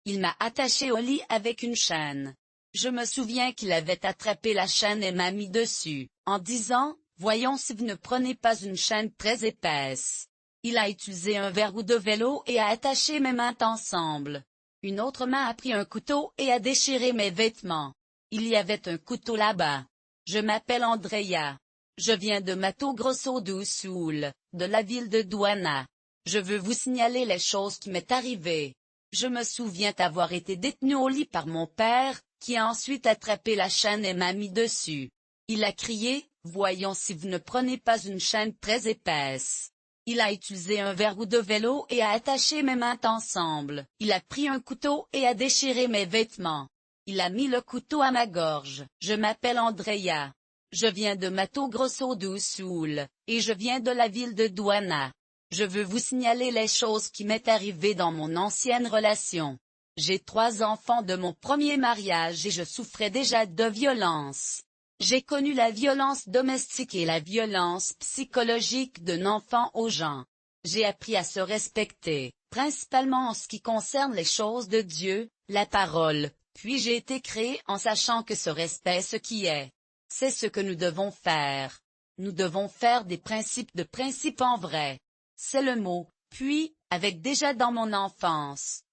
Il m'a attaché au lit avec une chaîne. Je me souviens qu'il avait attrapé la chaîne et m'a mis dessus, en disant, « Voyons si vous ne prenez pas une chaîne très épaisse. » Il a utilisé un verrou de vélo et a attaché mes mains ensemble. Une autre main a pris un couteau et a déchiré mes vêtements. Il y avait un couteau là-bas. Je m'appelle Andrea. Je viens de Mato Grosso do Sul, de la ville de Douana. Je veux vous signaler les choses qui m'est arrivées. Je me souviens avoir été détenu au lit par mon père, qui a ensuite attrapé la chaîne et m'a mis dessus. Il a crié, « Voyons si vous ne prenez pas une chaîne très épaisse. » Il a utilisé un verrou de vélo et a attaché mes mains ensemble. Il a pris un couteau et a déchiré mes vêtements. Il a mis le couteau à ma gorge. Je m'appelle Andrea. Je viens de Mato Grosso do Sul, et je viens de la ville de Douana. Je veux vous signaler les choses qui m'est arrivées dans mon ancienne relation. J'ai 3 enfants de mon premier mariage et je souffrais déjà de violence. J'ai connu la violence domestique et la violence psychologique d'un enfant aux gens. J'ai appris à se respecter, principalement en ce qui concerne les choses de Dieu, la parole, puis j'ai été créé en sachant que ce respect est ce qui est. C'est ce que nous devons faire. Nous devons faire des principes en vrai. C'est le mot, puis, avec déjà dans mon enfance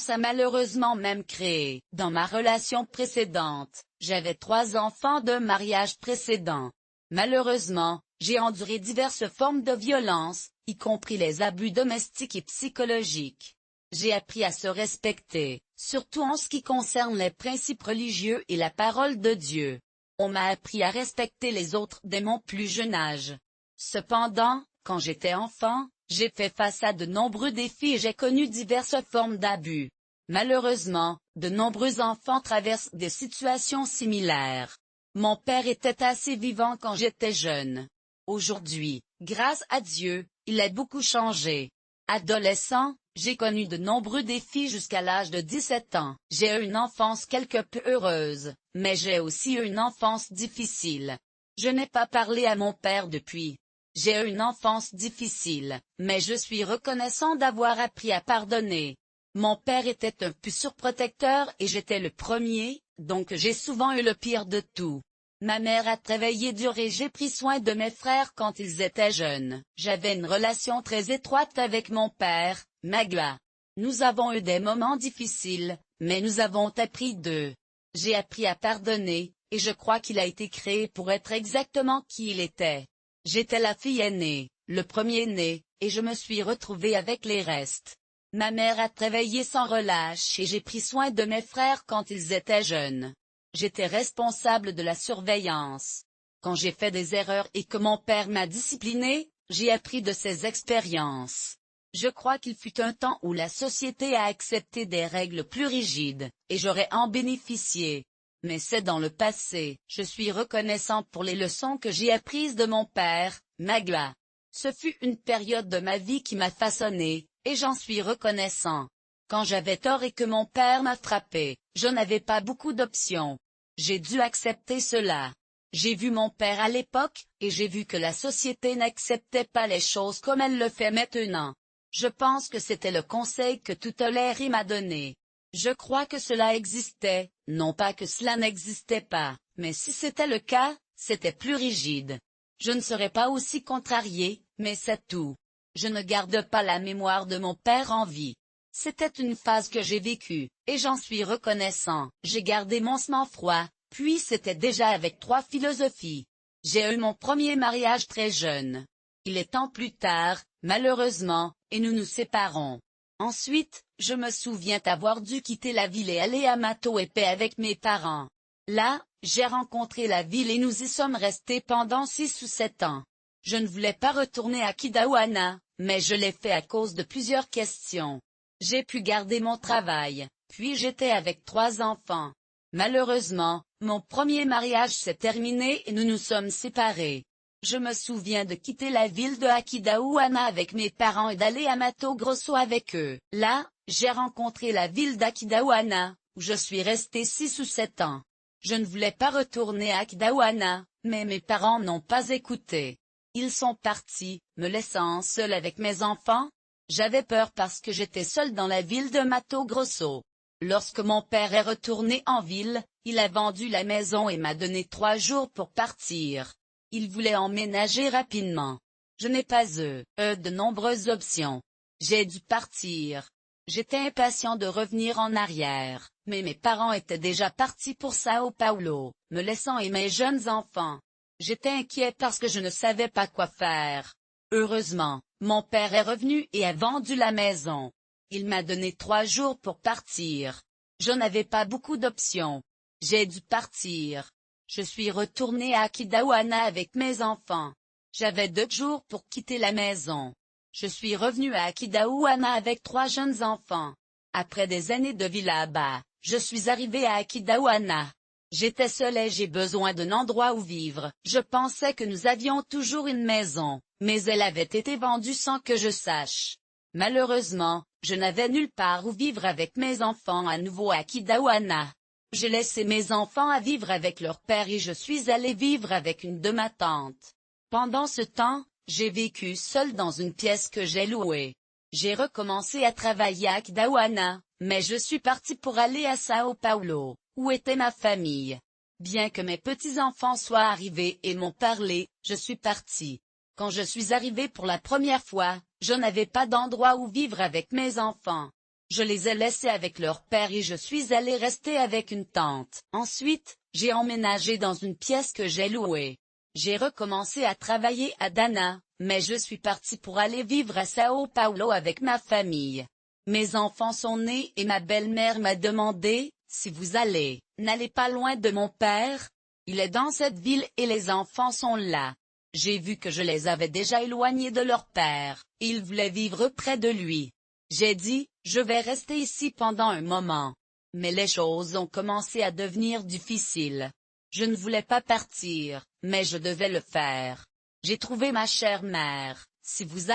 a malheureusement même créé, dans ma relation précédente, j'avais 3 enfants d'un mariage précédent. Malheureusement, j'ai enduré diverses formes de violence, y compris les abus domestiques et psychologiques. J'ai appris à se respecter, surtout en ce qui concerne les principes religieux et la parole de Dieu. On m'a appris à respecter les autres dès mon plus jeune âge. Cependant, quand j'étais enfant, j'ai fait face à de nombreux défis et j'ai connu diverses formes d'abus. Malheureusement, de nombreux enfants traversent des situations similaires. Mon père était assez vivant quand j'étais jeune. Aujourd'hui, grâce à Dieu, il a beaucoup changé. Adolescent, j'ai connu de nombreux défis jusqu'à l'âge de 17 ans. J'ai eu une enfance quelque peu heureuse, mais j'ai aussi eu une enfance difficile. Je n'ai pas parlé à mon père depuis. J'ai eu une enfance difficile, mais je suis reconnaissant d'avoir appris à pardonner. Mon père était un peu surprotecteur et j'étais le premier, donc j'ai souvent eu le pire de tout. Ma mère a travaillé dur et j'ai pris soin de mes frères quand ils étaient jeunes. J'avais une relation très étroite avec mon père, Magua. Nous avons eu des moments difficiles, mais nous avons appris d'eux. J'ai appris à pardonner, et je crois qu'il a été créé pour être exactement qui il était. J'étais la fille aînée, le premier-né, et je me suis retrouvée avec les restes. Ma mère a travaillé sans relâche et j'ai pris soin de mes frères quand ils étaient jeunes. J'étais responsable de la surveillance. Quand j'ai fait des erreurs et que mon père m'a discipliné, j'ai appris de ces expériences. Je crois qu'il fut un temps où la société a accepté des règles plus rigides, et j'aurais en bénéficié. Mais c'est dans le passé. Je suis reconnaissant pour les leçons que j'ai apprises de mon père, Magua. Ce fut une période de ma vie qui m'a façonné, et j'en suis reconnaissant. Quand j'avais tort et que mon père m'a frappé, je n'avais pas beaucoup d'options. J'ai dû accepter cela. J'ai vu mon père à l'époque, et j'ai vu que la société n'acceptait pas les choses comme elle le fait maintenant. Je pense que c'était le conseil que toute Larry m'a donné. Je crois que cela existait, non pas que cela n'existait pas, mais si c'était le cas, c'était plus rigide. Je ne serais pas aussi contrarié, mais c'est tout. Je ne garde pas la mémoire de mon père en vie. C'était une phase que j'ai vécue, et j'en suis reconnaissant. J'ai gardé mon sang-froid, puis c'était déjà avec 3 philosophies. J'ai eu mon premier mariage très jeune. Il est temps plus tard, malheureusement, et nous nous séparons. Ensuite, je me souviens avoir dû quitter la ville et aller à Mato Épais avec mes parents. Là, j'ai rencontré la ville et nous y sommes restés pendant 6 ou 7 ans. Je ne voulais pas retourner à Kidaouana, mais je l'ai fait à cause de plusieurs questions. J'ai pu garder mon travail, puis j'étais avec 3 enfants. Malheureusement, mon premier mariage s'est terminé et nous nous sommes séparés. Je me souviens de quitter la ville de Akidaouana avec mes parents et d'aller à Mato Grosso avec eux. Là, j'ai rencontré la ville d'Akidaouana, où je suis resté 6 ou 7 ans. Je ne voulais pas retourner à Akidaouana, mais mes parents n'ont pas écouté. Ils sont partis, me laissant seul avec mes enfants. J'avais peur parce que j'étais seule dans la ville de Mato Grosso. Lorsque mon père est retourné en ville, il a vendu la maison et m'a donné 3 jours pour partir. Il voulait emménager rapidement. Je n'ai pas de nombreuses options. J'ai dû partir. J'étais impatient de revenir en arrière, mais mes parents étaient déjà partis pour Sao Paulo, me laissant et mes jeunes enfants. J'étais inquiet parce que je ne savais pas quoi faire. Heureusement, mon père est revenu et a vendu la maison. Il m'a donné 3 jours pour partir. Je n'avais pas beaucoup d'options. J'ai dû partir. Je suis retourné à Aquidauana avec mes enfants. J'avais 2 jours pour quitter la maison. Je suis revenu à Aquidauana avec 3 jeunes enfants. Après des années de vie là-bas, je suis arrivé à Aquidauana. J'étais seul et j'ai besoin d'un endroit où vivre. Je pensais que nous avions toujours une maison, mais elle avait été vendue sans que je sache. Malheureusement, je n'avais nulle part où vivre avec mes enfants à nouveau à Aquidauana. J'ai laissé mes enfants à vivre avec leur père et je suis allé vivre avec une de ma tante. Pendant ce temps, j'ai vécu seul dans une pièce que j'ai louée. J'ai recommencé à travailler à Aquidauana, mais je suis parti pour aller à Sao Paulo, où était ma famille. Bien que mes petits-enfants soient arrivés et m'ont parlé, je suis parti. Quand je suis arrivé pour la première fois, je n'avais pas d'endroit où vivre avec mes enfants. Je les ai laissés avec leur père et je suis allé rester avec une tante. Ensuite, j'ai emménagé dans une pièce que j'ai louée. J'ai recommencé à travailler à Dana, mais je suis parti pour aller vivre à Sao Paulo avec ma famille. Mes enfants sont nés et ma belle-mère m'a demandé, si vous n'allez pas loin de mon père? Il est dans cette ville et les enfants sont là. J'ai vu que je les avais déjà éloignés de leur père, et ils voulaient vivre près de lui. J'ai dit, je vais rester ici pendant un moment. Mais les choses ont commencé à devenir difficiles. Je ne voulais pas partir, mais je devais le faire. J'ai trouvé ma chère mère. Si vous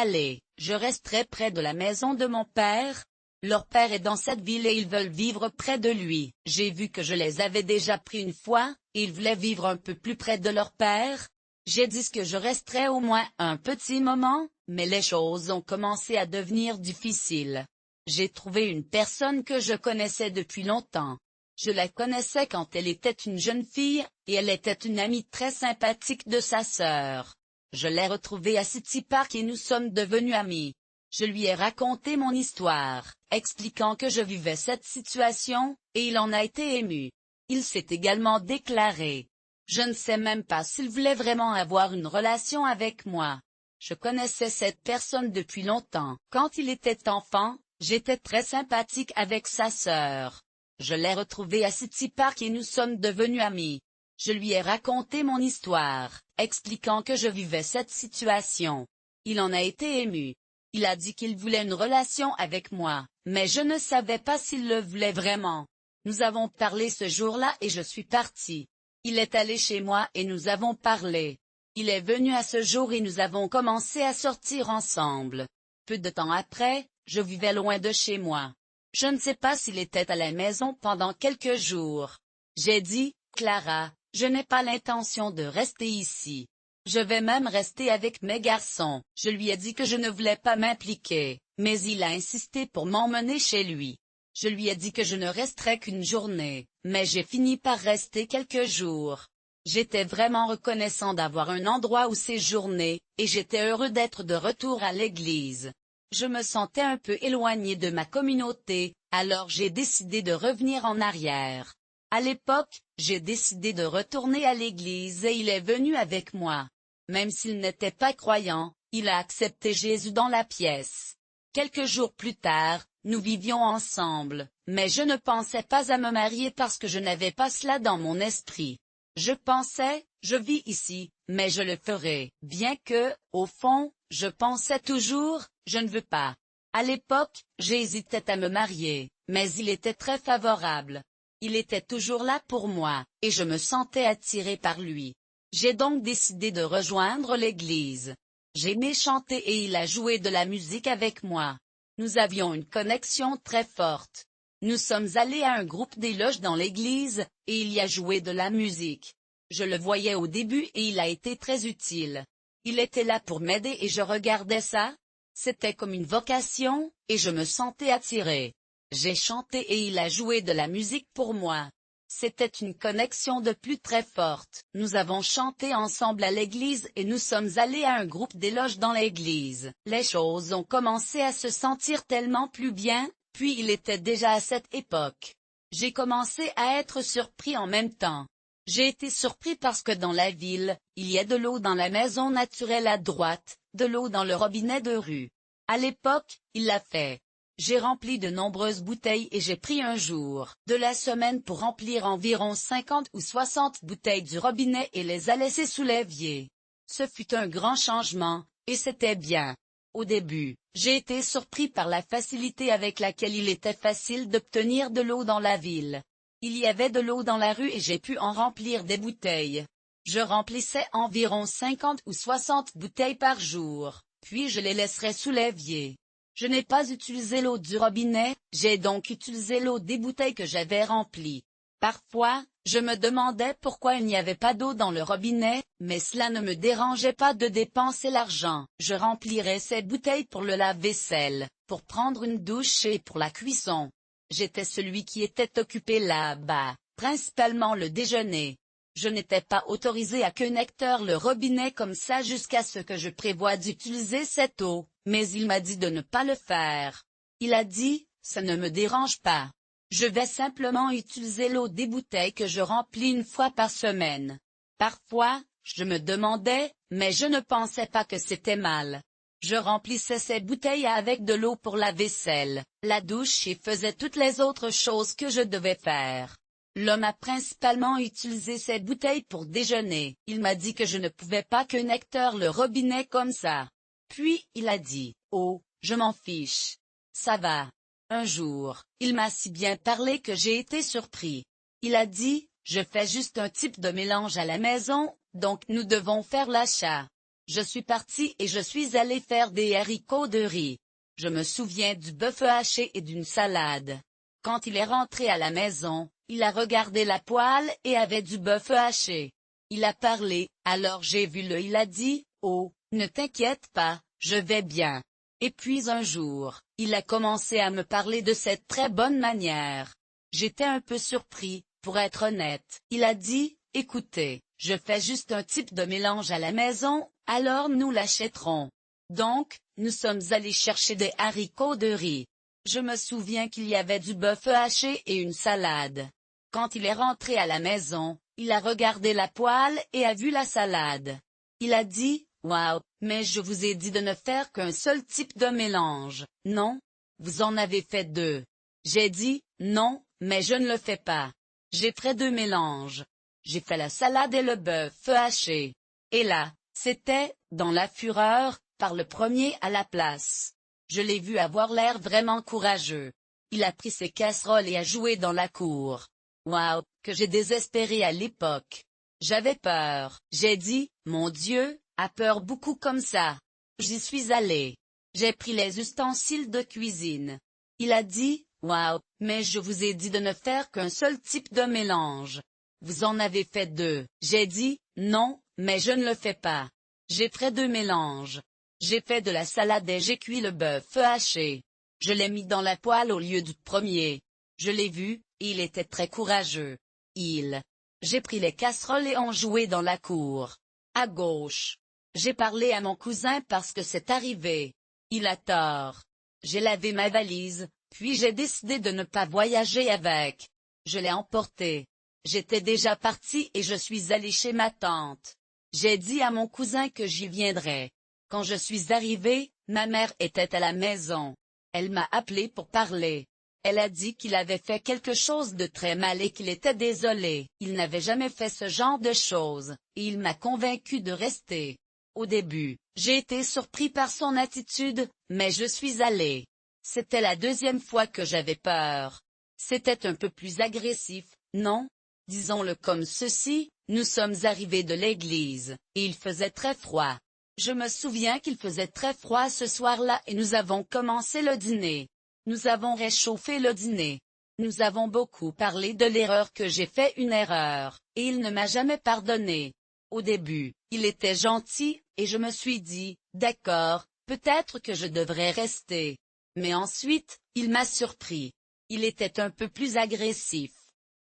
je resterai près de la maison de mon père. Leur père est dans cette ville et ils veulent vivre près de lui. J'ai vu que je les avais déjà pris une fois, et ils voulaient vivre un peu plus près de leur père. J'ai dit que je resterais au moins un petit moment, mais les choses ont commencé à devenir difficiles. J'ai trouvé une personne que je connaissais depuis longtemps. Je la connaissais quand elle était une jeune fille, et elle était une amie très sympathique de sa sœur. Je l'ai retrouvée à City Park et nous sommes devenus amis. Je lui ai raconté mon histoire, expliquant que je vivais cette situation, et il en a été ému. Il s'est également déclaré. Je ne sais même pas s'il voulait vraiment avoir une relation avec moi. Je connaissais cette personne depuis longtemps. Quand il était enfant, j'étais très sympathique avec sa sœur. Je l'ai retrouvé à City Park et nous sommes devenus amis. Je lui ai raconté mon histoire, expliquant que je vivais cette situation. Il en a été ému. Il a dit qu'il voulait une relation avec moi, mais je ne savais pas s'il le voulait vraiment. Nous avons parlé ce jour-là et je suis parti. Il est allé chez moi et nous avons parlé. Il est venu à ce jour et nous avons commencé à sortir ensemble. Peu de temps après, je vivais loin de chez moi. Je ne sais pas s'il était à la maison pendant quelques jours. J'ai dit, Clara, je n'ai pas l'intention de rester ici. Je vais même rester avec mes garçons. Je lui ai dit que je ne voulais pas m'impliquer, mais il a insisté pour m'emmener chez lui. Je lui ai dit que je ne resterais qu'une journée, mais j'ai fini par rester quelques jours. J'étais vraiment reconnaissant d'avoir un endroit où séjourner, et j'étais heureux d'être de retour à l'église. Je me sentais un peu éloigné de ma communauté, alors j'ai décidé de revenir en arrière. À l'époque, j'ai décidé de retourner à l'église et il est venu avec moi. Même s'il n'était pas croyant, il a accepté Jésus dans la pièce. Quelques jours plus tard, nous vivions ensemble, mais je ne pensais pas à me marier parce que je n'avais pas cela dans mon esprit. Je pensais, je vis ici, mais je le ferai, bien que, au fond, je pensais toujours, je ne veux pas. À l'époque, j'hésitais à me marier, mais il était très favorable. Il était toujours là pour moi, et je me sentais attiré par lui. J'ai donc décidé de rejoindre l'église. J'aimais chanter et il a joué de la musique avec moi. Nous avions une connexion très forte. Nous sommes allés à un groupe d'éloges dans l'église, et il y a joué de la musique. Je le voyais au début et il a été très utile. Il était là pour m'aider et je regardais ça. C'était comme une vocation, et je me sentais attiré. J'ai chanté et il a joué de la musique pour moi. C'était une connexion de plus très forte. Nous avons chanté ensemble à l'église et nous sommes allés à un groupe d'éloges dans l'église. Les choses ont commencé à se sentir tellement plus bien, puis il était déjà à cette époque. J'ai commencé à être surpris en même temps. J'ai été surpris parce que dans la ville, il y a de l'eau dans la maison naturelle à droite, de l'eau dans le robinet de rue. À l'époque, il l'a fait. J'ai rempli de nombreuses bouteilles et j'ai pris un jour de la semaine pour remplir environ 50 ou 60 bouteilles du robinet et les a laissées sous l'évier. Ce fut un grand changement, et c'était bien. Au début, j'ai été surpris par la facilité avec laquelle il était facile d'obtenir de l'eau dans la ville. Il y avait de l'eau dans la rue et j'ai pu en remplir des bouteilles. Je remplissais environ 50 ou 60 bouteilles par jour, puis je les laisserais sous l'évier. Je n'ai pas utilisé l'eau du robinet, j'ai donc utilisé l'eau des bouteilles que j'avais remplies. Parfois, je me demandais pourquoi il n'y avait pas d'eau dans le robinet, mais cela ne me dérangeait pas de dépenser l'argent. Je remplirais ces bouteilles pour le lave-vaisselle, pour prendre une douche et pour la cuisson. J'étais celui qui était occupé là-bas, principalement le déjeuner. Je n'étais pas autorisé à connecter le robinet comme ça jusqu'à ce que je prévoie d'utiliser cette eau, mais il m'a dit de ne pas le faire. Il a dit, ça ne me dérange pas. Je vais simplement utiliser l'eau des bouteilles que je remplis une fois par semaine. Parfois, je me demandais, mais je ne pensais pas que c'était mal. Je remplissais ces bouteilles avec de l'eau pour la vaisselle, la douche et faisais toutes les autres choses que je devais faire. L'homme a principalement utilisé ces bouteilles pour déjeuner. Il m'a dit que je ne pouvais pas connecter le robinet comme ça. Puis, il a dit, « Oh, je m'en fiche. Ça va. » Un jour, il m'a si bien parlé que j'ai été surpris. Il a dit, « Je fais juste un type de mélange à la maison, donc nous devons faire l'achat. » Je suis parti et je suis allé faire des haricots de riz. Je me souviens du bœuf haché et d'une salade. Quand il est rentré à la maison, il a regardé la poêle et avait du bœuf haché. Il a parlé, alors j'ai vu il a dit, « Oh, ne t'inquiète pas, je vais bien. » Et puis un jour, il a commencé à me parler de cette très bonne manière. J'étais un peu surpris, pour être honnête. Il a dit, « Écoutez, je fais juste un type de mélange à la maison, alors nous l'achèterons. » Donc, nous sommes allés chercher des haricots de riz. Je me souviens qu'il y avait du bœuf haché et une salade. Quand il est rentré à la maison, il a regardé la poêle et a vu la salade. Il a dit, « Wow, mais je vous ai dit de ne faire qu'un seul type de mélange, non? Vous en avez fait deux. » J'ai dit, « Non, mais je ne le fais pas. J'ai fait deux mélanges. J'ai fait la salade et le bœuf haché. » Et là, c'était, dans la fureur, par le premier à la place. Je l'ai vu avoir l'air vraiment courageux. Il a pris ses casseroles et a joué dans la cour. Wow, que j'ai désespéré à l'époque. J'avais peur. J'ai dit, mon Dieu, a peur beaucoup comme ça. J'y suis allé. J'ai pris les ustensiles de cuisine. Il a dit, wow, mais je vous ai dit de ne faire qu'un seul type de mélange. Vous en avez fait deux. J'ai dit, non, mais je ne le fais pas. J'ai fait deux mélanges. J'ai fait de la salade et j'ai cuit le bœuf haché. Je l'ai mis dans la poêle au lieu du premier. Je l'ai vu, et il était très courageux. J'ai pris les casseroles et ont joué dans la cour. À gauche. J'ai parlé à mon cousin parce que c'est arrivé. Il a tort. J'ai lavé ma valise, puis j'ai décidé de ne pas voyager avec. Je l'ai emporté. J'étais déjà parti et je suis allé chez ma tante. J'ai dit à mon cousin que j'y viendrais. Quand je suis arrivé, ma mère était à la maison. Elle m'a appelé pour parler. Elle a dit qu'il avait fait quelque chose de très mal et qu'il était désolé. Il n'avait jamais fait ce genre de choses, et il m'a convaincu de rester. Au début, j'ai été surpris par son attitude, mais je suis allé. C'était la deuxième fois que j'avais peur. C'était un peu plus agressif, non? Disons-le comme ceci, nous sommes arrivés de l'église, et il faisait très froid. Je me souviens qu'il faisait très froid ce soir-là et nous avons commencé le dîner. Nous avons réchauffé le dîner. Nous avons beaucoup parlé de l'erreur que j'ai fait une erreur, et il ne m'a jamais pardonné. Au début, il était gentil, et je me suis dit, d'accord, Peut-être que je devrais rester. Mais ensuite, il m'a surpris. Il était un peu plus agressif.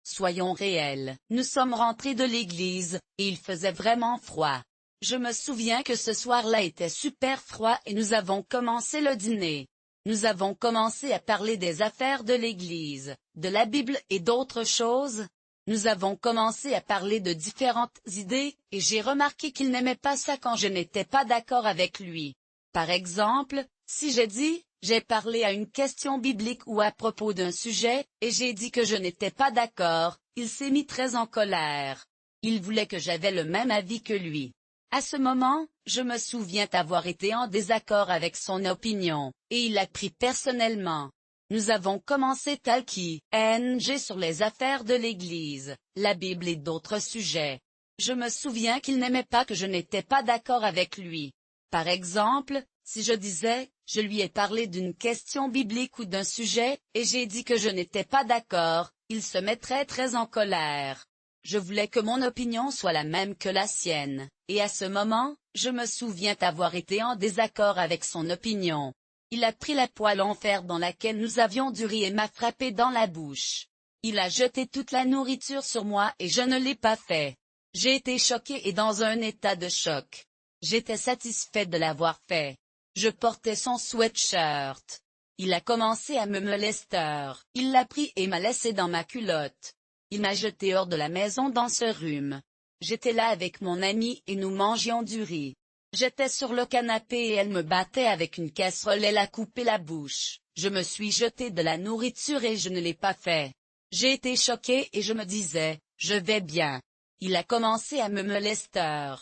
Soyons réels. Nous sommes rentrés de l'église, et il faisait vraiment froid. Je me souviens que ce soir-là était super froid et nous avons commencé le dîner. Nous avons commencé à parler des affaires de l'église, de la Bible et d'autres choses. Nous avons commencé à parler de différentes idées, et j'ai remarqué qu'il n'aimait pas ça quand je n'étais pas d'accord avec lui. Par exemple, si j'ai parlé à une question biblique ou à propos d'un sujet, et j'ai dit que je n'étais pas d'accord, il s'est mis très en colère. Il voulait que j'avais le même avis que lui. À ce moment, je me souviens avoir été en désaccord avec son opinion, et il l'a pris personnellement. Nous avons commencé talk-ing sur les affaires de l'Église, la Bible et d'autres sujets. Je me souviens qu'il n'aimait pas que je n'étais pas d'accord avec lui. Par exemple, si je lui ai parlé d'une question biblique ou d'un sujet, et j'ai dit que je n'étais pas d'accord, il se mettrait très en colère. Je voulais que mon opinion soit la même que la sienne, et à ce moment, je me souviens avoir été en désaccord avec son opinion. Il a pris la poêle en fer dans laquelle nous avions du riz et m'a frappé dans la bouche. Il a jeté toute la nourriture sur moi et je ne l'ai pas fait. J'ai été choqué et dans un état de choc. J'étais satisfait de l'avoir fait. Je portais son sweatshirt. Il a commencé à me molester. Il l'a pris et m'a laissé dans ma culotte. Il m'a jeté hors de la maison dans ce rhume. J'étais là avec mon ami et nous mangions du riz. J'étais sur le canapé et elle me battait avec une casserole, elle a coupé la bouche. Je me suis jeté de la nourriture et je ne l'ai pas fait. J'ai été choqué et je me disais, je vais bien. Il a commencé à me molester.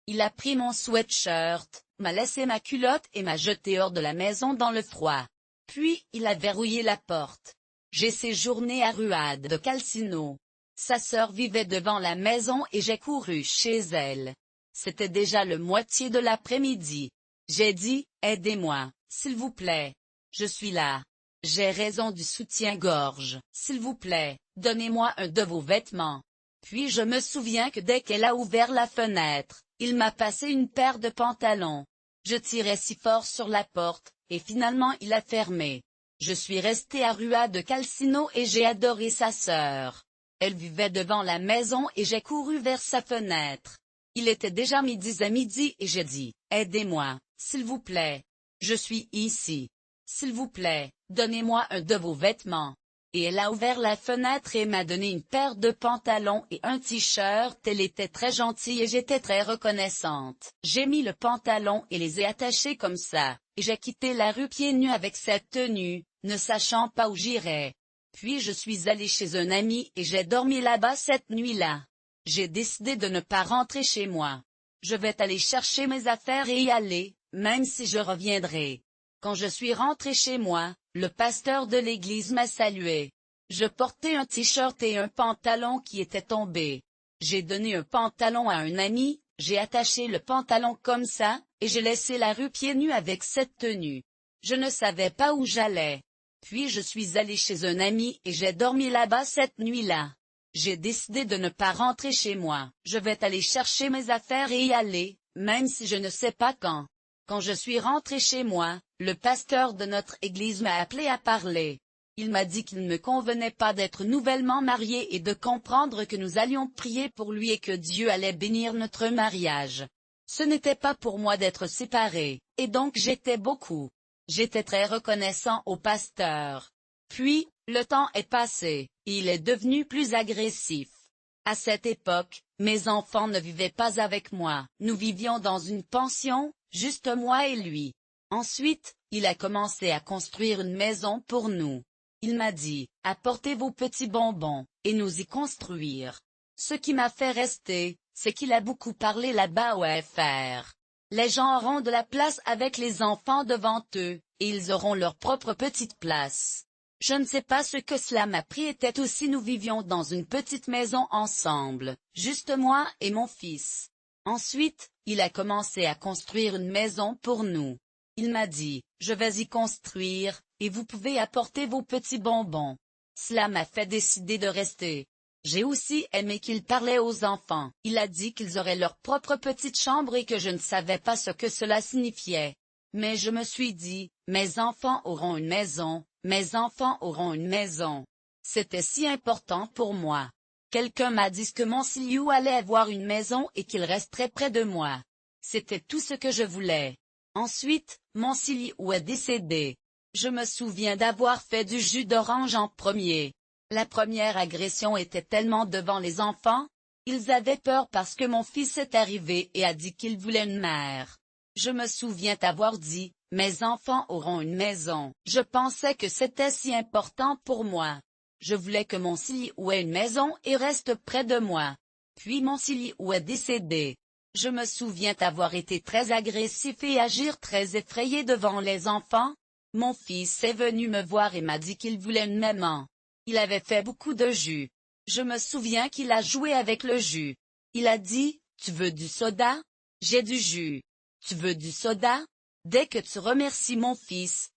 Il a pris mon sweatshirt, m'a laissé ma culotte et m'a jeté hors de la maison dans le froid. Puis, il a verrouillé la porte. J'ai séjourné à Ruade de Calcino. Sa sœur vivait devant la maison et j'ai couru chez elle. C'était déjà le moitié de l'après-midi. J'ai dit, aidez-moi, s'il vous plaît. Je suis là. J'ai raison du soutien-gorge. S'il vous plaît, donnez-moi un de vos vêtements. Puis je me souviens que dès qu'elle a ouvert la fenêtre, il m'a passé une paire de pantalons. Je tirais si fort sur la porte, et finalement il a fermé. Je suis resté à Ruade de Calcino et j'ai adoré sa sœur. Elle vivait devant la maison et j'ai couru vers sa fenêtre. Il était déjà midi et j'ai dit, aidez-moi, s'il vous plaît. Je suis ici. S'il vous plaît, donnez-moi un de vos vêtements. Et elle a ouvert la fenêtre et m'a donné une paire de pantalons et un t-shirt. Elle était très gentille et j'étais très reconnaissante. J'ai mis le pantalon et les ai attachés comme ça, et j'ai quitté la rue pieds nus avec cette tenue, ne sachant pas où j'irais. Puis je suis allé chez un ami et j'ai dormi là-bas cette nuit-là. J'ai décidé de ne pas rentrer chez moi. Je vais aller chercher mes affaires et y aller, même si je reviendrai. Quand je suis rentré chez moi, le pasteur de l'église m'a salué. Je portais un t-shirt et un pantalon qui étaient tombés. J'ai donné un pantalon à un ami, j'ai attaché le pantalon comme ça, et j'ai laissé la rue pieds nus avec cette tenue. Je ne savais pas où j'allais. Puis je suis allé chez un ami et j'ai dormi là-bas cette nuit-là. J'ai décidé de ne pas rentrer chez moi. Je vais aller chercher mes affaires et y aller, même si je ne sais pas quand. Quand je suis rentré chez moi, le pasteur de notre église m'a appelé à parler. Il m'a dit qu'il ne me convenait pas d'être nouvellement marié et de comprendre que nous allions prier pour lui et que Dieu allait bénir notre mariage. Ce n'était pas pour moi d'être séparé, et donc J'étais très reconnaissant au pasteur. Puis, le temps est passé, et il est devenu plus agressif. À cette époque, mes enfants ne vivaient pas avec moi, nous vivions dans une pension, juste moi et lui. Ensuite, il a commencé à construire une maison pour nous. Il m'a dit, apportez vos petits bonbons, et nous y construire. Ce qui m'a fait rester, c'est qu'il a beaucoup parlé là-bas au FR. Les gens auront de la place avec les enfants devant eux, et ils auront leur propre petite place. Je ne sais pas ce que cela m'a pris était aussi nous vivions dans une petite maison ensemble, juste moi et mon fils. Ensuite, il a commencé à construire une maison pour nous. Il m'a dit, je vais y construire, et vous pouvez apporter vos petits bonbons. Cela m'a fait décider de rester. J'ai aussi aimé qu'il parlait aux enfants. Il a dit qu'ils auraient leur propre petite chambre et que je ne savais pas ce que cela signifiait. Mais je me suis dit, mes enfants auront une maison, mes enfants auront une maison. C'était si important pour moi. Quelqu'un m'a dit que mon Siliu allait avoir une maison et qu'il resterait près de moi. C'était tout ce que je voulais. Ensuite, mon Siliu est décédé. Je me souviens d'avoir fait du jus d'orange en premier. La première agression était tellement devant les enfants. Ils avaient peur parce que mon fils est arrivé et a dit qu'il voulait une mère. Je me souviens d'avoir dit, mes enfants auront une maison. Je pensais que c'était si important pour moi. Je voulais que mon Siliu ait une maison et reste près de moi. Puis mon Siliu est décédé. Je me souviens d'avoir été très agressif et agir très effrayé devant les enfants. Mon fils est venu me voir et m'a dit qu'il voulait une maman. Il avait fait beaucoup de jus. Je me souviens qu'il a joué avec le jus. Il a dit, tu veux du soda? J'ai du jus. Tu veux du soda? Dès que tu remercies mon fils,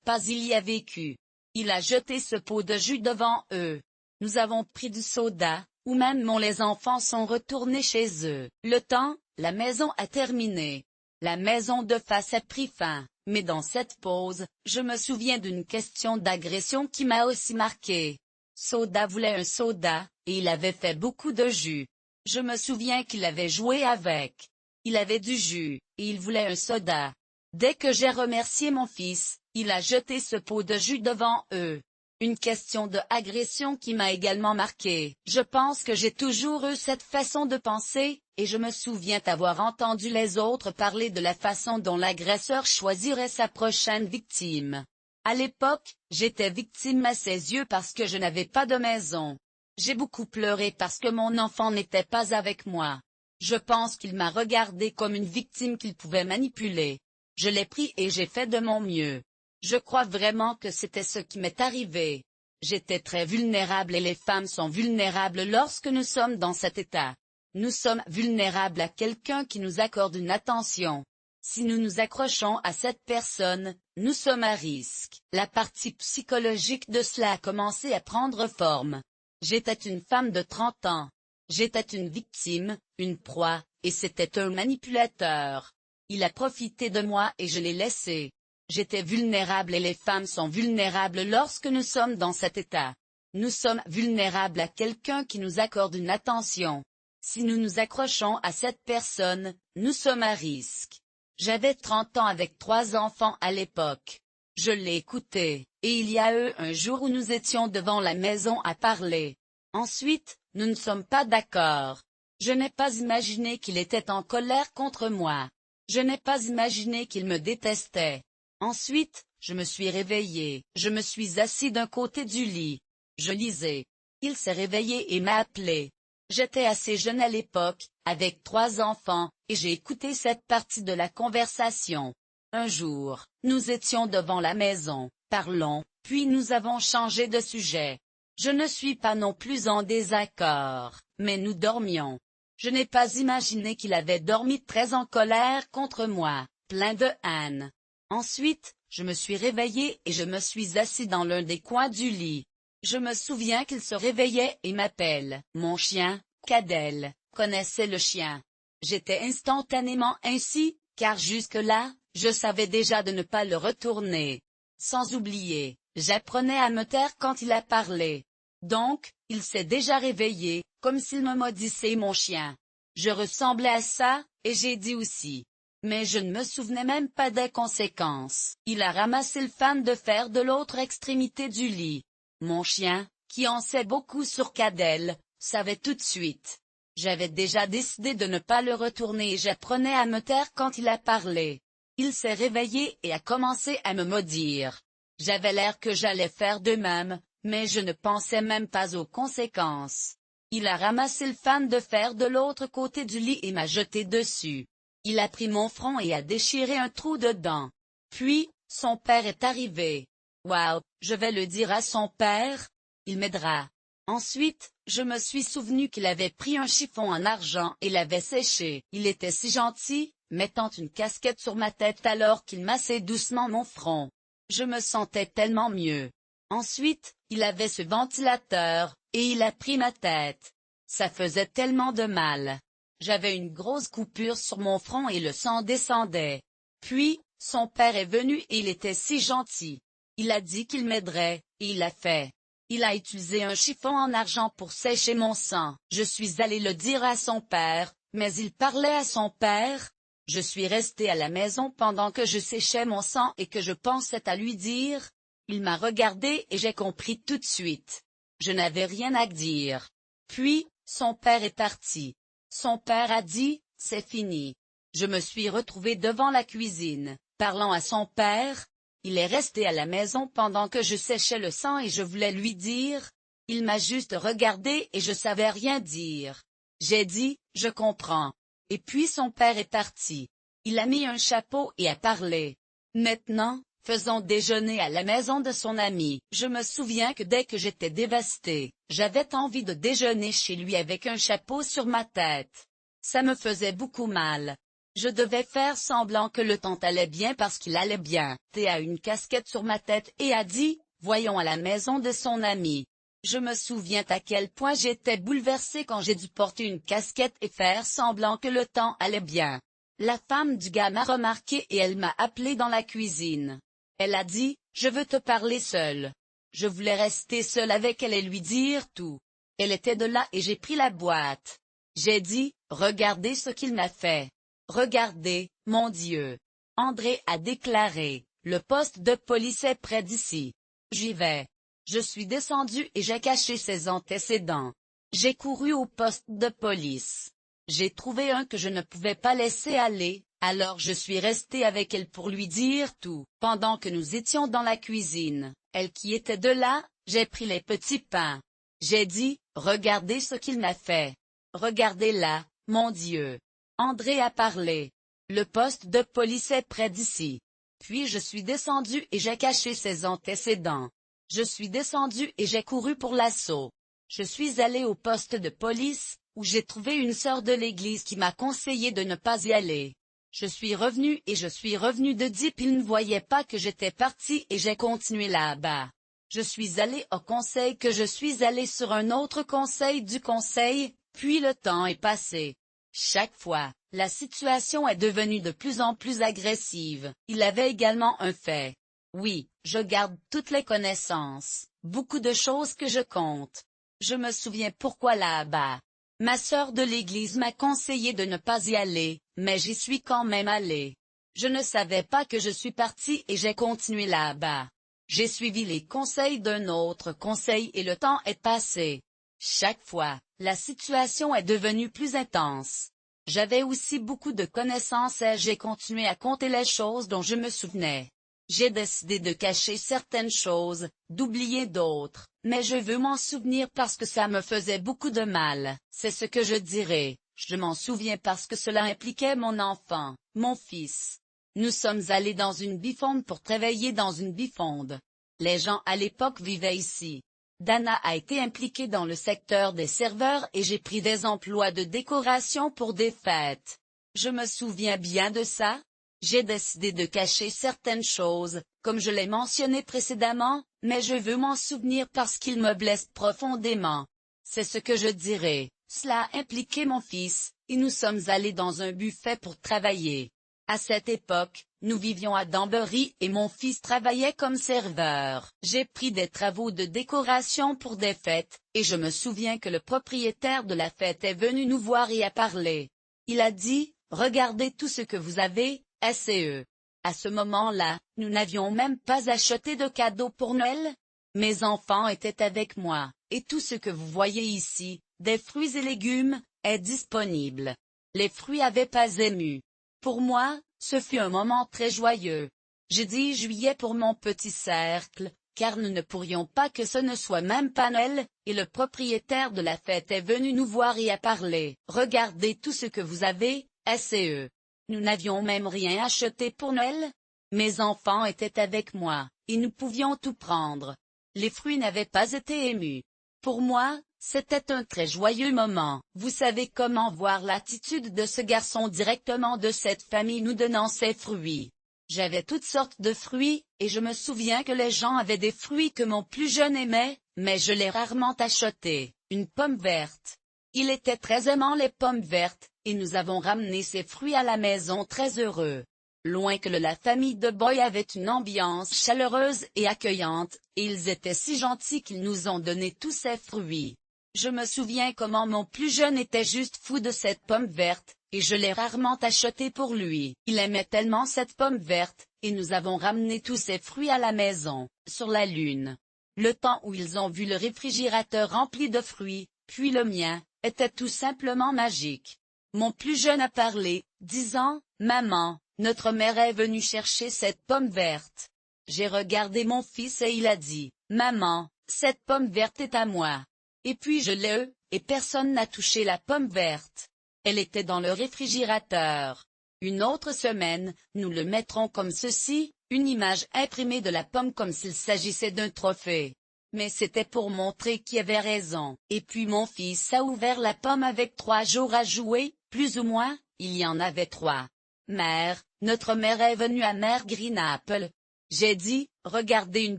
pas il y a vécu. Il a jeté ce pot de jus devant eux. Nous avons pris du soda, ou même les enfants sont retournés chez eux. Le temps, la maison a terminé. La maison de face a pris fin, mais dans cette pause, je me souviens d'une question d'agression qui m'a aussi marqué. Soda voulait un soda, et il avait fait beaucoup de jus. Je me souviens qu'il avait joué avec. Il avait du jus, et il voulait un soda. Dès que j'ai remercié mon fils, il a jeté ce pot de jus devant eux. Une question de agression qui m'a également marqué. Je pense que j'ai toujours eu cette façon de penser, et je me souviens d'avoir entendu les autres parler de la façon dont l'agresseur choisirait sa prochaine victime. À l'époque, j'étais victime à ses yeux parce que je n'avais pas de maison. J'ai beaucoup pleuré parce que mon enfant n'était pas avec moi. Je pense qu'il m'a regardé comme une victime qu'il pouvait manipuler. Je l'ai pris et j'ai fait de mon mieux. Je crois vraiment que c'était ce qui m'est arrivé. J'étais très vulnérable et les femmes sont vulnérables lorsque nous sommes dans cet état. Nous sommes vulnérables à quelqu'un qui nous accorde une attention. Si nous nous accrochons à cette personne, nous sommes à risque. La partie psychologique de cela a commencé à prendre forme. J'étais une femme de 30 ans. J'étais une victime, une proie, et c'était un manipulateur. Il a profité de moi et je l'ai laissé. J'étais vulnérable et les femmes sont vulnérables lorsque nous sommes dans cet état. Nous sommes vulnérables à quelqu'un qui nous accorde une attention. Si nous nous accrochons à cette personne, nous sommes à risque. J'avais 30 ans avec 3 enfants à l'époque. Je l'ai écouté, et il y a eu un jour où nous étions devant la maison à parler. Ensuite, nous ne sommes pas d'accord. Je n'ai pas imaginé qu'il était en colère contre moi. Je n'ai pas imaginé qu'il me détestait. Ensuite, je me suis réveillé. Je me suis assis d'un côté du lit. Je lisais. Il s'est réveillé et m'a appelé. J'étais assez jeune à l'époque, avec 3 enfants, et j'ai écouté cette partie de la conversation. Un jour, nous étions devant la maison, parlons, puis nous avons changé de sujet. Je ne suis pas non plus en désaccord, mais nous dormions. Je n'ai pas imaginé qu'il avait dormi très en colère contre moi, plein de haine. Ensuite, je me suis réveillé et je me suis assis dans l'un des coins du lit. Je me souviens qu'il se réveillait et m'appelle. Mon chien, Cadel, connaissait le chien. J'étais instantanément ainsi, car jusque-là, je savais déjà de ne pas le retourner. Sans oublier, j'apprenais à me taire quand il a parlé. Donc, il s'est déjà réveillé, comme s'il me maudissait mon chien. Je ressemblais à ça, et j'ai dit aussi. Mais je ne me souvenais même pas des conséquences. Il a ramassé le fan de fer de l'autre extrémité du lit. Mon chien, qui en sait beaucoup sur Cadel, savait tout de suite. J'avais déjà décidé de ne pas le retourner et j'apprenais à me taire quand il a parlé. Il s'est réveillé et a commencé à me maudire. J'avais l'air que j'allais faire de même, mais je ne pensais même pas aux conséquences. Il a ramassé le fan de fer de l'autre côté du lit et m'a jeté dessus. Il a pris mon front et a déchiré un trou dedans. Puis, son père est arrivé. Wow, je vais le dire à son père. Il m'aidera. Ensuite, je me suis souvenu qu'il avait pris un chiffon en argent et l'avait séché. Il était si gentil, mettant une casquette sur ma tête alors qu'il massait doucement mon front. Je me sentais tellement mieux. Ensuite, il avait ce ventilateur, et il a pris ma tête. Ça faisait tellement de mal. J'avais une grosse coupure sur mon front et le sang descendait. Puis, son père est venu et il était si gentil. Il a dit qu'il m'aiderait, et il l'a fait. Il a utilisé un chiffon en argent pour sécher mon sang. Je suis allé le dire à son père, mais il parlait à son père. Je suis resté à la maison pendant que je séchais mon sang et que je pensais à lui dire. Il m'a regardé et j'ai compris tout de suite. Je n'avais rien à dire. Puis, son père est parti. Son père a dit, c'est fini. Je me suis retrouvé devant la cuisine, parlant à son père. Il est resté à la maison pendant que je séchais le sang et je voulais lui dire. Il m'a juste regardé et je savais rien dire. J'ai dit, je comprends. Et puis son père est parti. Il a mis un chapeau et a parlé. Maintenant, faisons déjeuner à la maison de son ami. Je me souviens que dès que j'étais dévastée, j'avais envie de déjeuner chez lui avec un chapeau sur ma tête. Ça me faisait beaucoup mal. Je devais faire semblant que le temps allait bien parce qu'il allait bien. T a une casquette sur ma tête et a dit, voyons à la maison de son ami. Je me souviens à quel point j'étais bouleversée quand j'ai dû porter une casquette et faire semblant que le temps allait bien. La femme du gars m'a remarqué et elle m'a appelé dans la cuisine. Elle a dit, je veux te parler seule. Je voulais rester seule avec elle et lui dire tout. Elle était de là et j'ai pris la boîte. J'ai dit, regardez ce qu'il m'a fait. Regardez, mon Dieu. André a déclaré, le poste de police est près d'ici. J'y vais. Je suis descendu et j'ai caché ses antécédents. J'ai couru au poste de police. J'ai trouvé un que je ne pouvais pas laisser aller, alors je suis resté avec elle pour lui dire tout. Pendant que nous étions dans la cuisine, elle qui était de là, j'ai pris les petits pains. J'ai dit, regardez ce qu'il m'a fait. Regardez là, mon Dieu. André a parlé. Le poste de police est près d'ici. Puis je suis descendu et j'ai caché ses antécédents. Je suis descendu et j'ai couru pour l'assaut. Je suis allé au poste de police, où j'ai trouvé une sœur de l'église qui m'a conseillé de ne pas y aller. Je suis revenu et je suis revenu de Dieppe, il ne voyait pas que j'étais parti et j'ai continué là-bas. Je suis allé au conseil que je suis allé sur un autre conseil du conseil, puis le temps est passé. Chaque fois, la situation est devenue de plus en plus agressive. Il avait également un fait. Oui, je garde toutes les connaissances, beaucoup de choses que je compte. Je me souviens pourquoi là-bas. Ma sœur de l'église m'a conseillé de ne pas y aller, mais j'y suis quand même allé. Je ne savais pas que je suis parti et j'ai continué là-bas. J'ai suivi les conseils d'un autre conseil et le temps est passé. Chaque fois, la situation est devenue plus intense. J'avais aussi beaucoup de connaissances et j'ai continué à compter les choses dont je me souvenais. J'ai décidé de cacher certaines choses, d'oublier d'autres, mais je veux m'en souvenir parce que ça me faisait beaucoup de mal, c'est ce que je dirais. Je m'en souviens parce que cela impliquait mon enfant, mon fils. Nous sommes allés dans une bifonde pour travailler dans une bifonde. Les gens à l'époque vivaient ici. Dana a été impliquée dans le secteur des serveurs et j'ai pris des emplois de décoration pour des fêtes. Je me souviens bien de ça. J'ai décidé de cacher certaines choses, comme je l'ai mentionné précédemment, mais je veux m'en souvenir parce qu'il me blesse profondément. C'est ce que je dirais. Cela a impliqué mon fils, et nous sommes allés dans un buffet pour travailler. À cette époque, nous vivions à Danbury et mon fils travaillait comme serveur. J'ai pris des travaux de décoration pour des fêtes, et je me souviens que le propriétaire de la fête est venu nous voir et a parlé. Il a dit, « Regardez tout ce que vous avez, SE. » À ce moment-là, nous n'avions même pas acheté de cadeaux pour Noël. Mes enfants étaient avec moi, et tout ce que vous voyez ici, des fruits et légumes, est disponible. Les fruits avaient pas ému. Pour moi, ce fut un moment très joyeux. J'ai dit juillet pour mon petit cercle, car nous ne pourrions pas que ce ne soit même pas Noël, et le propriétaire de la fête est venu nous voir et a parlé. Regardez tout ce que vous avez, SE. Nous n'avions même rien acheté pour Noël. Mes enfants étaient avec moi, et nous pouvions tout prendre. Les fruits n'avaient pas été émus. Pour moi, c'était un très joyeux moment. Vous savez comment voir l'attitude de ce garçon directement de cette famille nous donnant ses fruits. J'avais toutes sortes de fruits, et je me souviens que les gens avaient des fruits que mon plus jeune aimait, mais je l'ai rarement acheté. Une pomme verte. Il était très aimant les pommes vertes, et nous avons ramené ces fruits à la maison très heureux. Loin que la famille de Boy avait une ambiance chaleureuse et accueillante, et ils étaient si gentils qu'ils nous ont donné tous ces fruits. Je me souviens comment mon plus jeune était juste fou de cette pomme verte, et je l'ai rarement achetée pour lui. Il aimait tellement cette pomme verte, et nous avons ramené tous ces fruits à la maison, sur la lune. Le temps où ils ont vu le réfrigérateur rempli de fruits, puis le mien, était tout simplement magique. Mon plus jeune a parlé, disant, « Maman, notre mère est venue chercher cette pomme verte. » J'ai regardé mon fils et il a dit, « Maman, cette pomme verte est à moi. » Et puis je l'ai eue, et personne n'a touché la pomme verte. Elle était dans le réfrigérateur. Une autre semaine, nous le mettrons comme ceci, une image imprimée de la pomme comme s'il s'agissait d'un trophée. Mais c'était pour montrer qu'il avait raison. Et puis mon fils a ouvert la pomme avec 3 jours à jouer, plus ou moins, il y en avait 3. Mère, notre mère est venue à Mère Green Apple. J'ai dit, regardez une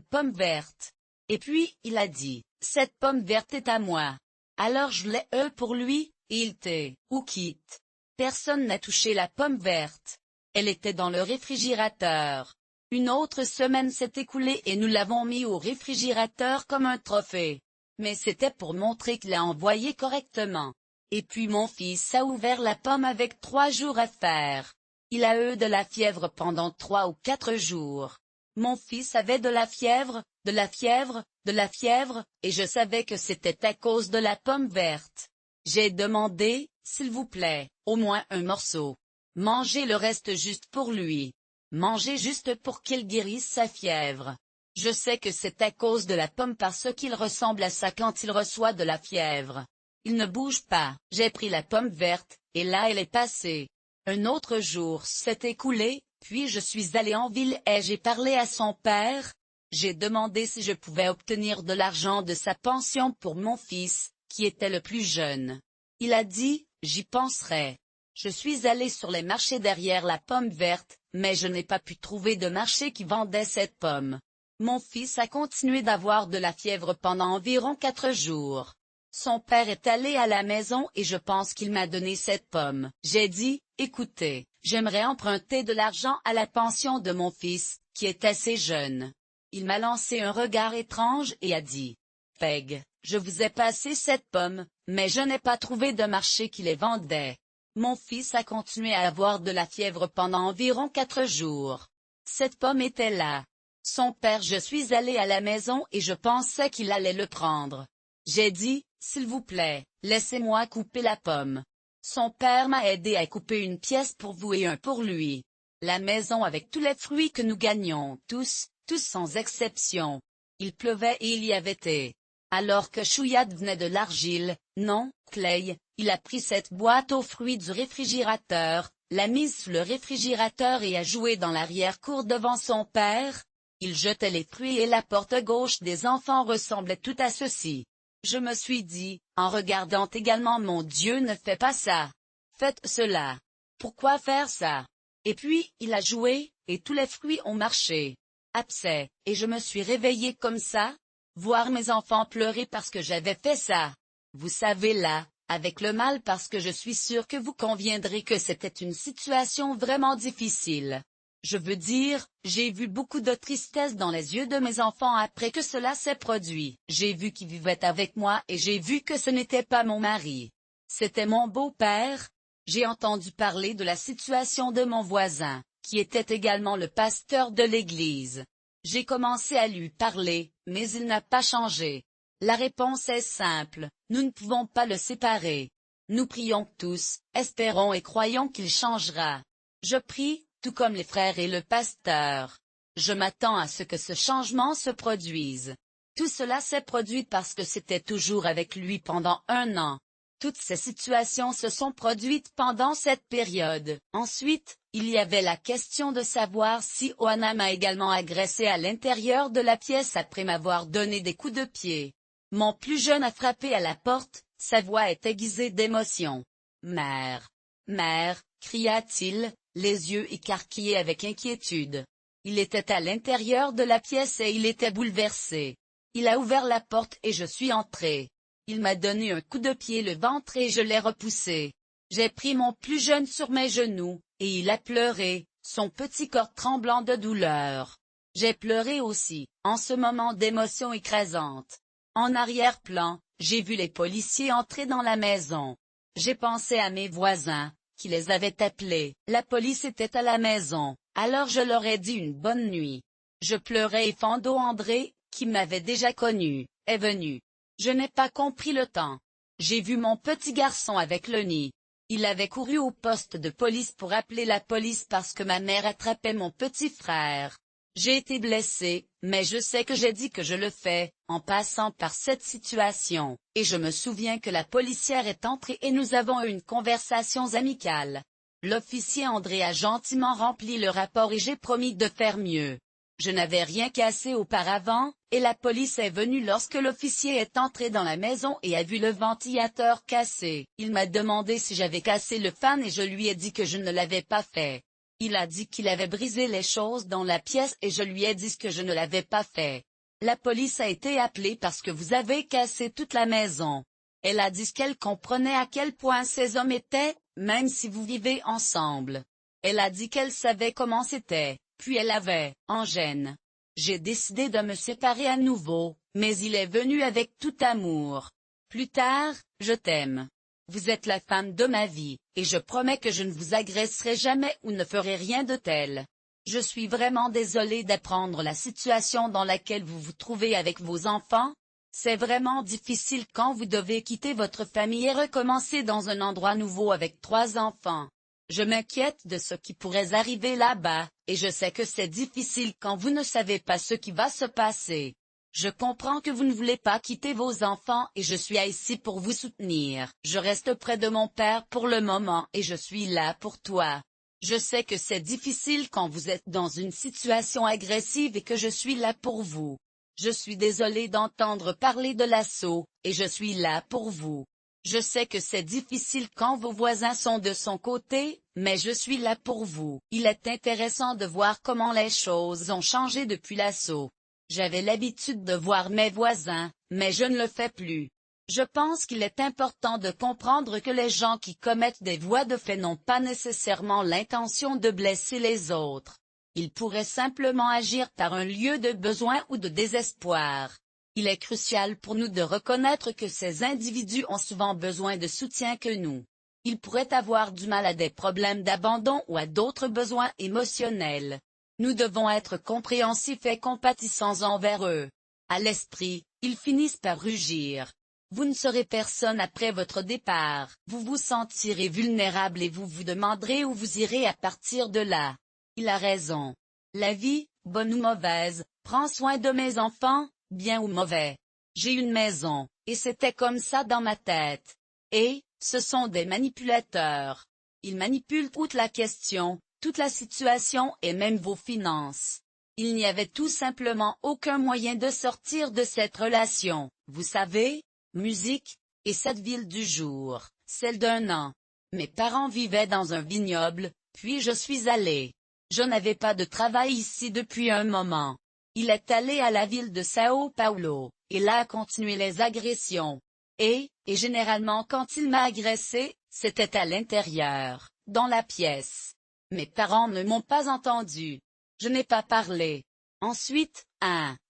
pomme verte. Et puis, il a dit, cette pomme verte est à moi. Alors je l'ai eue pour lui, et il t'est, ou quitte. Personne n'a touché la pomme verte. Elle était dans le réfrigérateur. Une autre semaine s'est écoulée et nous l'avons mis au réfrigérateur comme un trophée. Mais c'était pour montrer qu'il a envoyé correctement. Et puis mon fils a ouvert la pomme avec 3 jours à faire. Il a eu de la fièvre pendant 3 ou 4 jours. Mon fils avait de la fièvre, de la fièvre, de la fièvre, et je savais que c'était à cause de la pomme verte. J'ai demandé, s'il vous plaît, au moins un morceau. Mangez le reste juste pour lui. Mangez juste pour qu'il guérisse sa fièvre. Je sais que c'est à cause de la pomme parce qu'il ressemble à ça quand il reçoit de la fièvre. Il ne bouge pas. J'ai pris la pomme verte, et là elle est passée. Un autre jour s'est écoulé, puis je suis allé en ville et j'ai parlé à son père. J'ai demandé si je pouvais obtenir de l'argent de sa pension pour mon fils, qui était le plus jeune. Il a dit, j'y penserai. Je suis allé sur les marchés derrière la pomme verte, mais je n'ai pas pu trouver de marché qui vendait cette pomme. Mon fils a continué d'avoir de la fièvre pendant environ 4 jours. Son père est allé à la maison et je pense qu'il m'a donné cette pomme. J'ai dit, écoutez, j'aimerais emprunter de l'argent à la pension de mon fils, qui est assez jeune. Il m'a lancé un regard étrange et a dit, Peg, je vous ai passé cette pomme, mais je n'ai pas trouvé de marché qui les vendait. Mon fils a continué à avoir de la fièvre pendant environ 4 jours. Cette pomme était là. Son père, je suis allé à la maison et je pensais qu'il allait le prendre. J'ai dit, s'il vous plaît, laissez-moi couper la pomme. Son père m'a aidé à couper une pièce pour vous et un pour lui. La maison avec tous les fruits que nous gagnions, tous sans exception. Il pleuvait et il y avait thé. Alors que Chouillade venait de l'argile, non, Clay, il a pris cette boîte aux fruits du réfrigérateur, l'a mise sous le réfrigérateur et a joué dans l'arrière-cour devant son père. Il jetait les fruits et la porte gauche des enfants ressemblait tout à ceci. Je me suis dit, en regardant également mon Dieu ne fais pas ça. Faites cela. Pourquoi faire ça? Et puis, il a joué, et tous les fruits ont marché. Abcès, et je me suis réveillée comme ça. Voir mes enfants pleurer parce que j'avais fait ça. Vous savez là, avec le mal parce que je suis sûre que vous conviendrez que c'était une situation vraiment difficile. Je veux dire, j'ai vu beaucoup de tristesse dans les yeux de mes enfants après que cela s'est produit. J'ai vu qu'ils vivaient avec moi et j'ai vu que ce n'était pas mon mari. C'était mon beau-père. J'ai entendu parler de la situation de mon voisin, qui était également le pasteur de l'église. J'ai commencé à lui parler, mais il n'a pas changé. La réponse est simple, nous ne pouvons pas le séparer. Nous prions tous, espérons et croyons qu'il changera. Je prie, tout comme les frères et le pasteur. Je m'attends à ce que ce changement se produise. Tout cela s'est produit parce que c'était toujours avec lui pendant 1 an. Toutes ces situations se sont produites pendant cette période. Ensuite, il y avait la question de savoir si Oana m'a également agressé à l'intérieur de la pièce après m'avoir donné des coups de pied. Mon plus jeune a frappé à la porte, sa voix est aiguisée d'émotion. « Mère! Mère! » cria-t-il, les yeux écarquillés avec inquiétude. Il était à l'intérieur de la pièce et il était bouleversé. Il a ouvert la porte et je suis entrée. Il m'a donné un coup de pied le ventre et je l'ai repoussé. J'ai pris mon plus jeune sur mes genoux, et il a pleuré, son petit corps tremblant de douleur. J'ai pleuré aussi, en ce moment d'émotion écrasante. En arrière-plan, j'ai vu les policiers entrer dans la maison. J'ai pensé à mes voisins, qui les avaient appelés. La police était à la maison, alors je leur ai dit une bonne nuit. Je pleurais et Fando André, qui m'avait déjà connu, est venu. Je n'ai pas compris le temps. J'ai vu mon petit garçon avec le nid. Il avait couru au poste de police pour appeler la police parce que ma mère attrapait mon petit frère. J'ai été blessé, mais je sais que j'ai dit que je le fais, en passant par cette situation, et je me souviens que la policière est entrée et nous avons eu une conversation amicale. L'officier André a gentiment rempli le rapport et j'ai promis de faire mieux. Je n'avais rien cassé auparavant, et la police est venue lorsque l'officier est entré dans la maison et a vu le ventilateur cassé. Il m'a demandé si j'avais cassé le fan et je lui ai dit que je ne l'avais pas fait. Il a dit qu'il avait brisé les choses dans la pièce et je lui ai dit que je ne l'avais pas fait. La police a été appelée parce que vous avez cassé toute la maison. Elle a dit qu'elle comprenait à quel point ces hommes étaient, même si vous vivez ensemble. Elle a dit qu'elle savait comment c'était, puis elle avait, en gêne. J'ai décidé de me séparer à nouveau, mais il est venu avec tout amour. Plus tard, je t'aime. Vous êtes la femme de ma vie, et je promets que je ne vous agresserai jamais ou ne ferai rien de tel. Je suis vraiment désolée d'apprendre la situation dans laquelle vous vous trouvez avec vos enfants. C'est vraiment difficile quand vous devez quitter votre famille et recommencer dans un endroit nouveau avec 3 enfants. Je m'inquiète de ce qui pourrait arriver là-bas, et je sais que c'est difficile quand vous ne savez pas ce qui va se passer. Je comprends que vous ne voulez pas quitter vos enfants et je suis ici pour vous soutenir. Je reste près de mon père pour le moment et je suis là pour toi. Je sais que c'est difficile quand vous êtes dans une situation agressive et que je suis là pour vous. Je suis désolé d'entendre parler de l'assaut, et je suis là pour vous. Je sais que c'est difficile quand vos voisins sont de son côté, mais je suis là pour vous. Il est intéressant de voir comment les choses ont changé depuis l'assaut. J'avais l'habitude de voir mes voisins, mais je ne le fais plus. Je pense qu'il est important de comprendre que les gens qui commettent des voies de fait n'ont pas nécessairement l'intention de blesser les autres. Ils pourraient simplement agir par un lieu de besoin ou de désespoir. Il est crucial pour nous de reconnaître que ces individus ont souvent besoin de soutien que nous. Ils pourraient avoir du mal à des problèmes d'abandon ou à d'autres besoins émotionnels. Nous devons être compréhensifs et compatissants envers eux. À l'esprit, ils finissent par rugir. Vous ne serez personne après votre départ. Vous vous sentirez vulnérable et vous vous demanderez où vous irez à partir de là. Il a raison. La vie, bonne ou mauvaise, prend soin de mes enfants, bien ou mauvais. J'ai une maison, et c'était comme ça dans ma tête. Et, ce sont des manipulateurs. Ils manipulent toute la question, toute la situation et même vos finances. Il n'y avait tout simplement aucun moyen de sortir de cette relation. Vous savez, musique, et cette ville du jour, celle d'un an. Mes parents vivaient dans un vignoble, puis je suis allé. Je n'avais pas de travail ici depuis un moment. Il est allé à la ville de Sao Paulo, et là a continué les agressions. Et généralement quand il m'a agressé, c'était à l'intérieur, dans la pièce. Mes parents ne m'ont pas entendu. Je n'ai pas parlé. Ensuite,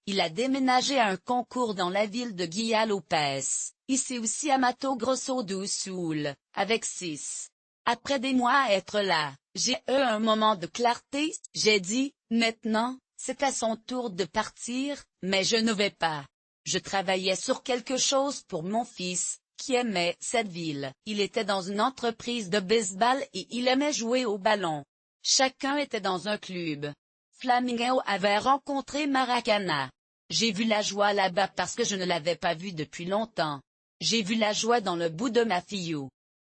il a déménagé à un concours dans la ville de Guia Lopes, ici aussi à Mato Grosso do Sul, avec 6. Après des mois à être là, j'ai eu un moment de clarté, j'ai dit, maintenant, c'est à son tour de partir, mais je ne vais pas. Je travaillais sur quelque chose pour mon fils, qui aimait cette ville. Il était dans une entreprise de baseball et il aimait jouer au ballon. Chacun était dans un club. Flamingo avait rencontré Maracana. J'ai vu la joie là-bas parce que je ne l'avais pas vue depuis longtemps. J'ai vu la joie dans le bout de ma fille.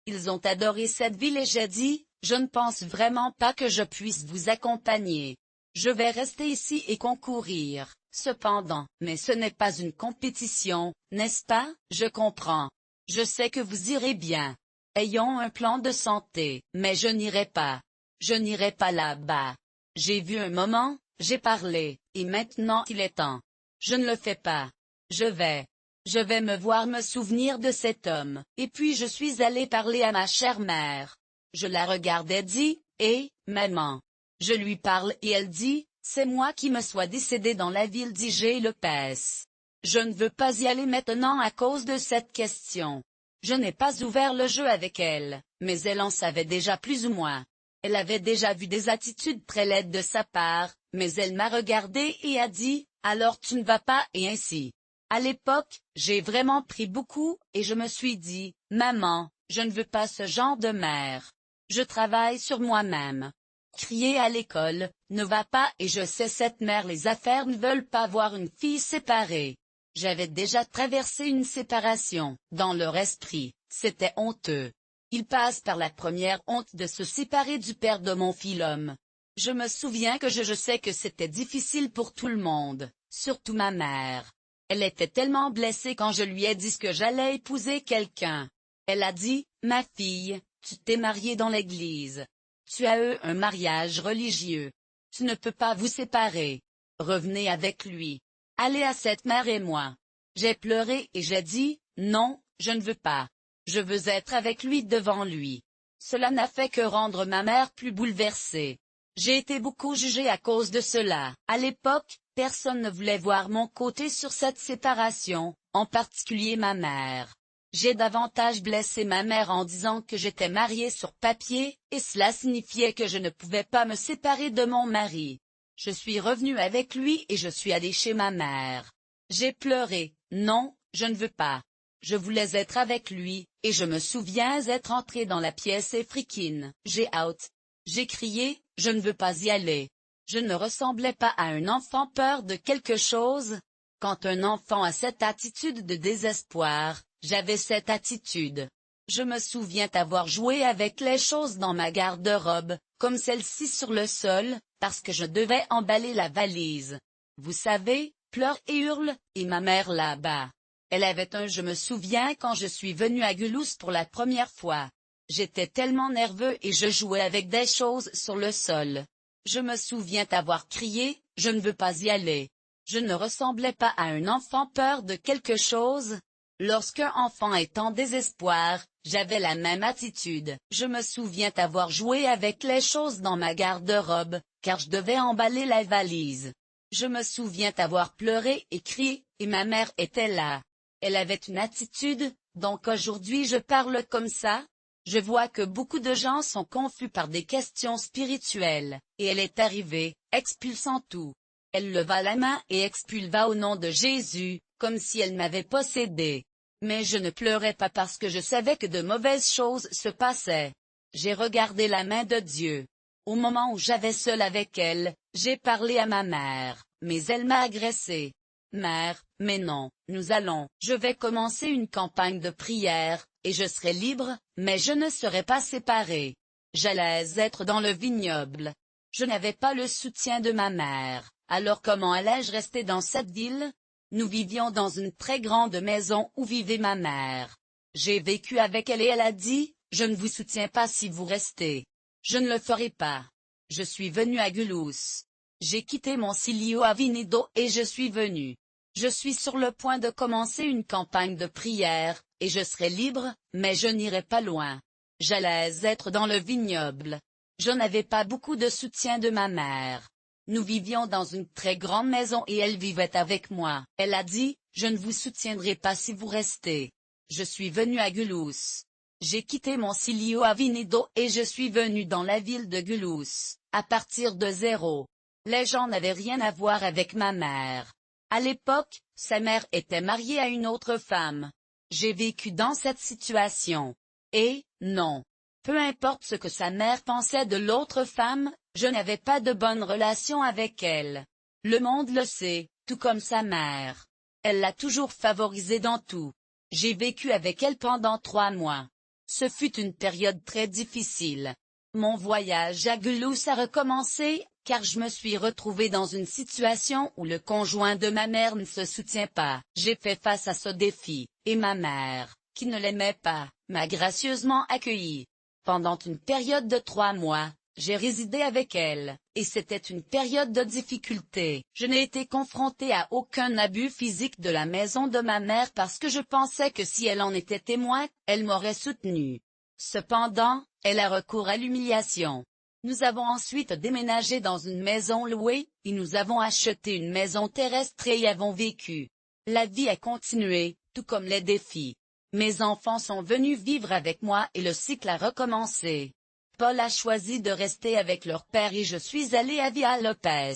Ils ont adoré cette ville et j'ai dit, je ne pense vraiment pas que je puisse vous accompagner. Je vais rester ici et concourir, cependant, mais ce n'est pas une compétition, n'est-ce pas? Je comprends. Je sais que vous irez bien. Ayons un plan de santé, mais je n'irai pas. Je n'irai pas là-bas. J'ai vu un moment, j'ai parlé, et maintenant il est temps. Je ne le fais pas. Je vais me voir me souvenir de cet homme, et puis je suis allé parler à ma chère mère. Je la regardais dit, maman. Je lui parle et elle dit, c'est moi qui me sois décédé dans la ville d'Igé Lopez. Je ne veux pas y aller maintenant à cause de cette question. Je n'ai pas ouvert le jeu avec elle, mais elle en savait déjà plus ou moins. Elle avait déjà vu des attitudes très laides de sa part, mais elle m'a regardé et a dit, alors tu ne vas pas et ainsi. À l'époque, j'ai vraiment pris beaucoup, et je me suis dit, maman, je ne veux pas ce genre de mère. Je travaille sur moi-même. Crier à l'école, ne va pas et je sais cette mère les affaires ne veulent pas voir une fille séparée. J'avais déjà traversé une séparation, dans leur esprit, c'était honteux. Ils passent par la première honte de se séparer du père de mon fil-homme. Je me souviens que je sais que c'était difficile pour tout le monde, surtout ma mère. Elle était tellement blessée quand je lui ai dit que j'allais épouser quelqu'un. Elle a dit, ma fille, tu t'es mariée dans l'église. Tu as eu un mariage religieux. Tu ne peux pas vous séparer. Revenez avec lui. Allez à cette mère et moi. J'ai pleuré et j'ai dit, non, je ne veux pas. Je veux être avec lui devant lui. Cela n'a fait que rendre ma mère plus bouleversée. J'ai été beaucoup jugée à cause de cela. À l'époque, personne ne voulait voir mon côté sur cette séparation, en particulier ma mère. J'ai davantage blessé ma mère en disant que j'étais mariée sur papier, et cela signifiait que je ne pouvais pas me séparer de mon mari. Je suis revenue avec lui et je suis allée chez ma mère. J'ai pleuré, non, je ne veux pas. Je voulais être avec lui, et je me souviens être entrée dans la pièce et frikine, j'ai out. J'ai crié, je ne veux pas y aller. Je ne ressemblais pas à un enfant peur de quelque chose. Quand un enfant a cette attitude de désespoir, j'avais cette attitude. Je me souviens avoir joué avec les choses dans ma garde-robe, comme celle-ci sur le sol, parce que je devais emballer la valise. Vous savez, pleure et hurle, et ma mère là-bas. Elle avait je me souviens quand je suis venue à Gulus pour la première fois. J'étais tellement nerveux et je jouais avec des choses sur le sol. Je me souviens avoir crié, je ne veux pas y aller. Je ne ressemblais pas à un enfant peur de quelque chose. Lorsqu'un enfant est en désespoir, j'avais la même attitude. Je me souviens avoir joué avec les choses dans ma garde-robe, car je devais emballer la valise. Je me souviens avoir pleuré et crié, et ma mère était là. Elle avait une attitude, donc aujourd'hui je parle comme ça. Je vois que beaucoup de gens sont confus par des questions spirituelles, et elle est arrivée, expulsant tout. Elle leva la main et expulsa au nom de Jésus, comme si elle m'avait possédé. Mais je ne pleurais pas parce que je savais que de mauvaises choses se passaient. J'ai regardé la main de Dieu. Au moment où j'avais seul avec elle, j'ai parlé à ma mère, mais elle m'a agressé. Mère, mais non, je vais commencer une campagne de prière, et je serai libre, mais je ne serai pas séparée. J'allais être dans le vignoble. Je n'avais pas le soutien de ma mère, alors comment allais-je rester dans cette ville? Nous vivions dans une très grande maison où vivait ma mère. J'ai vécu avec elle et elle a dit, je ne vous soutiens pas si vous restez. Je ne le ferai pas. Je suis venue à Gulus. J'ai quitté mon Silio à Vinedo et je suis venue. Je suis sur le point de commencer une campagne de prière, et je serai libre, mais je n'irai pas loin. J'allais être dans le vignoble. Je n'avais pas beaucoup de soutien de ma mère. Nous vivions dans une très grande maison et elle vivait avec moi. Elle a dit, je ne vous soutiendrai pas si vous restez. Je suis venue à Gulus. J'ai quitté mon Silio à Vinedo et je suis venue dans la ville de Gulus, à partir de zéro. Les gens n'avaient rien à voir avec ma mère. À l'époque, sa mère était mariée à une autre femme. J'ai vécu dans cette situation. Et, non. Peu importe ce que sa mère pensait de l'autre femme, je n'avais pas de bonne relation avec elle. Le monde le sait, tout comme sa mère. Elle l'a toujours favorisée dans tout. J'ai vécu avec elle pendant 3 mois. Ce fut une période très difficile. Mon voyage à Gulus a recommencé, car je me suis retrouvée dans une situation où le conjoint de ma mère ne se soutient pas. J'ai fait face à ce défi, et ma mère, qui ne l'aimait pas, m'a gracieusement accueillie. Pendant une période de 3 mois, j'ai résidé avec elle, et c'était une période de difficulté. Je n'ai été confrontée à aucun abus physique de la maison de ma mère parce que je pensais que si elle en était témoin, elle m'aurait soutenue. Cependant, elle a recours à l'humiliation. Nous avons ensuite déménagé dans une maison louée, et nous avons acheté une maison terrestre et y avons vécu. La vie a continué, tout comme les défis. Mes enfants sont venus vivre avec moi et le cycle a recommencé. Paul a choisi de rester avec leur père et je suis allé à Villa Lopez.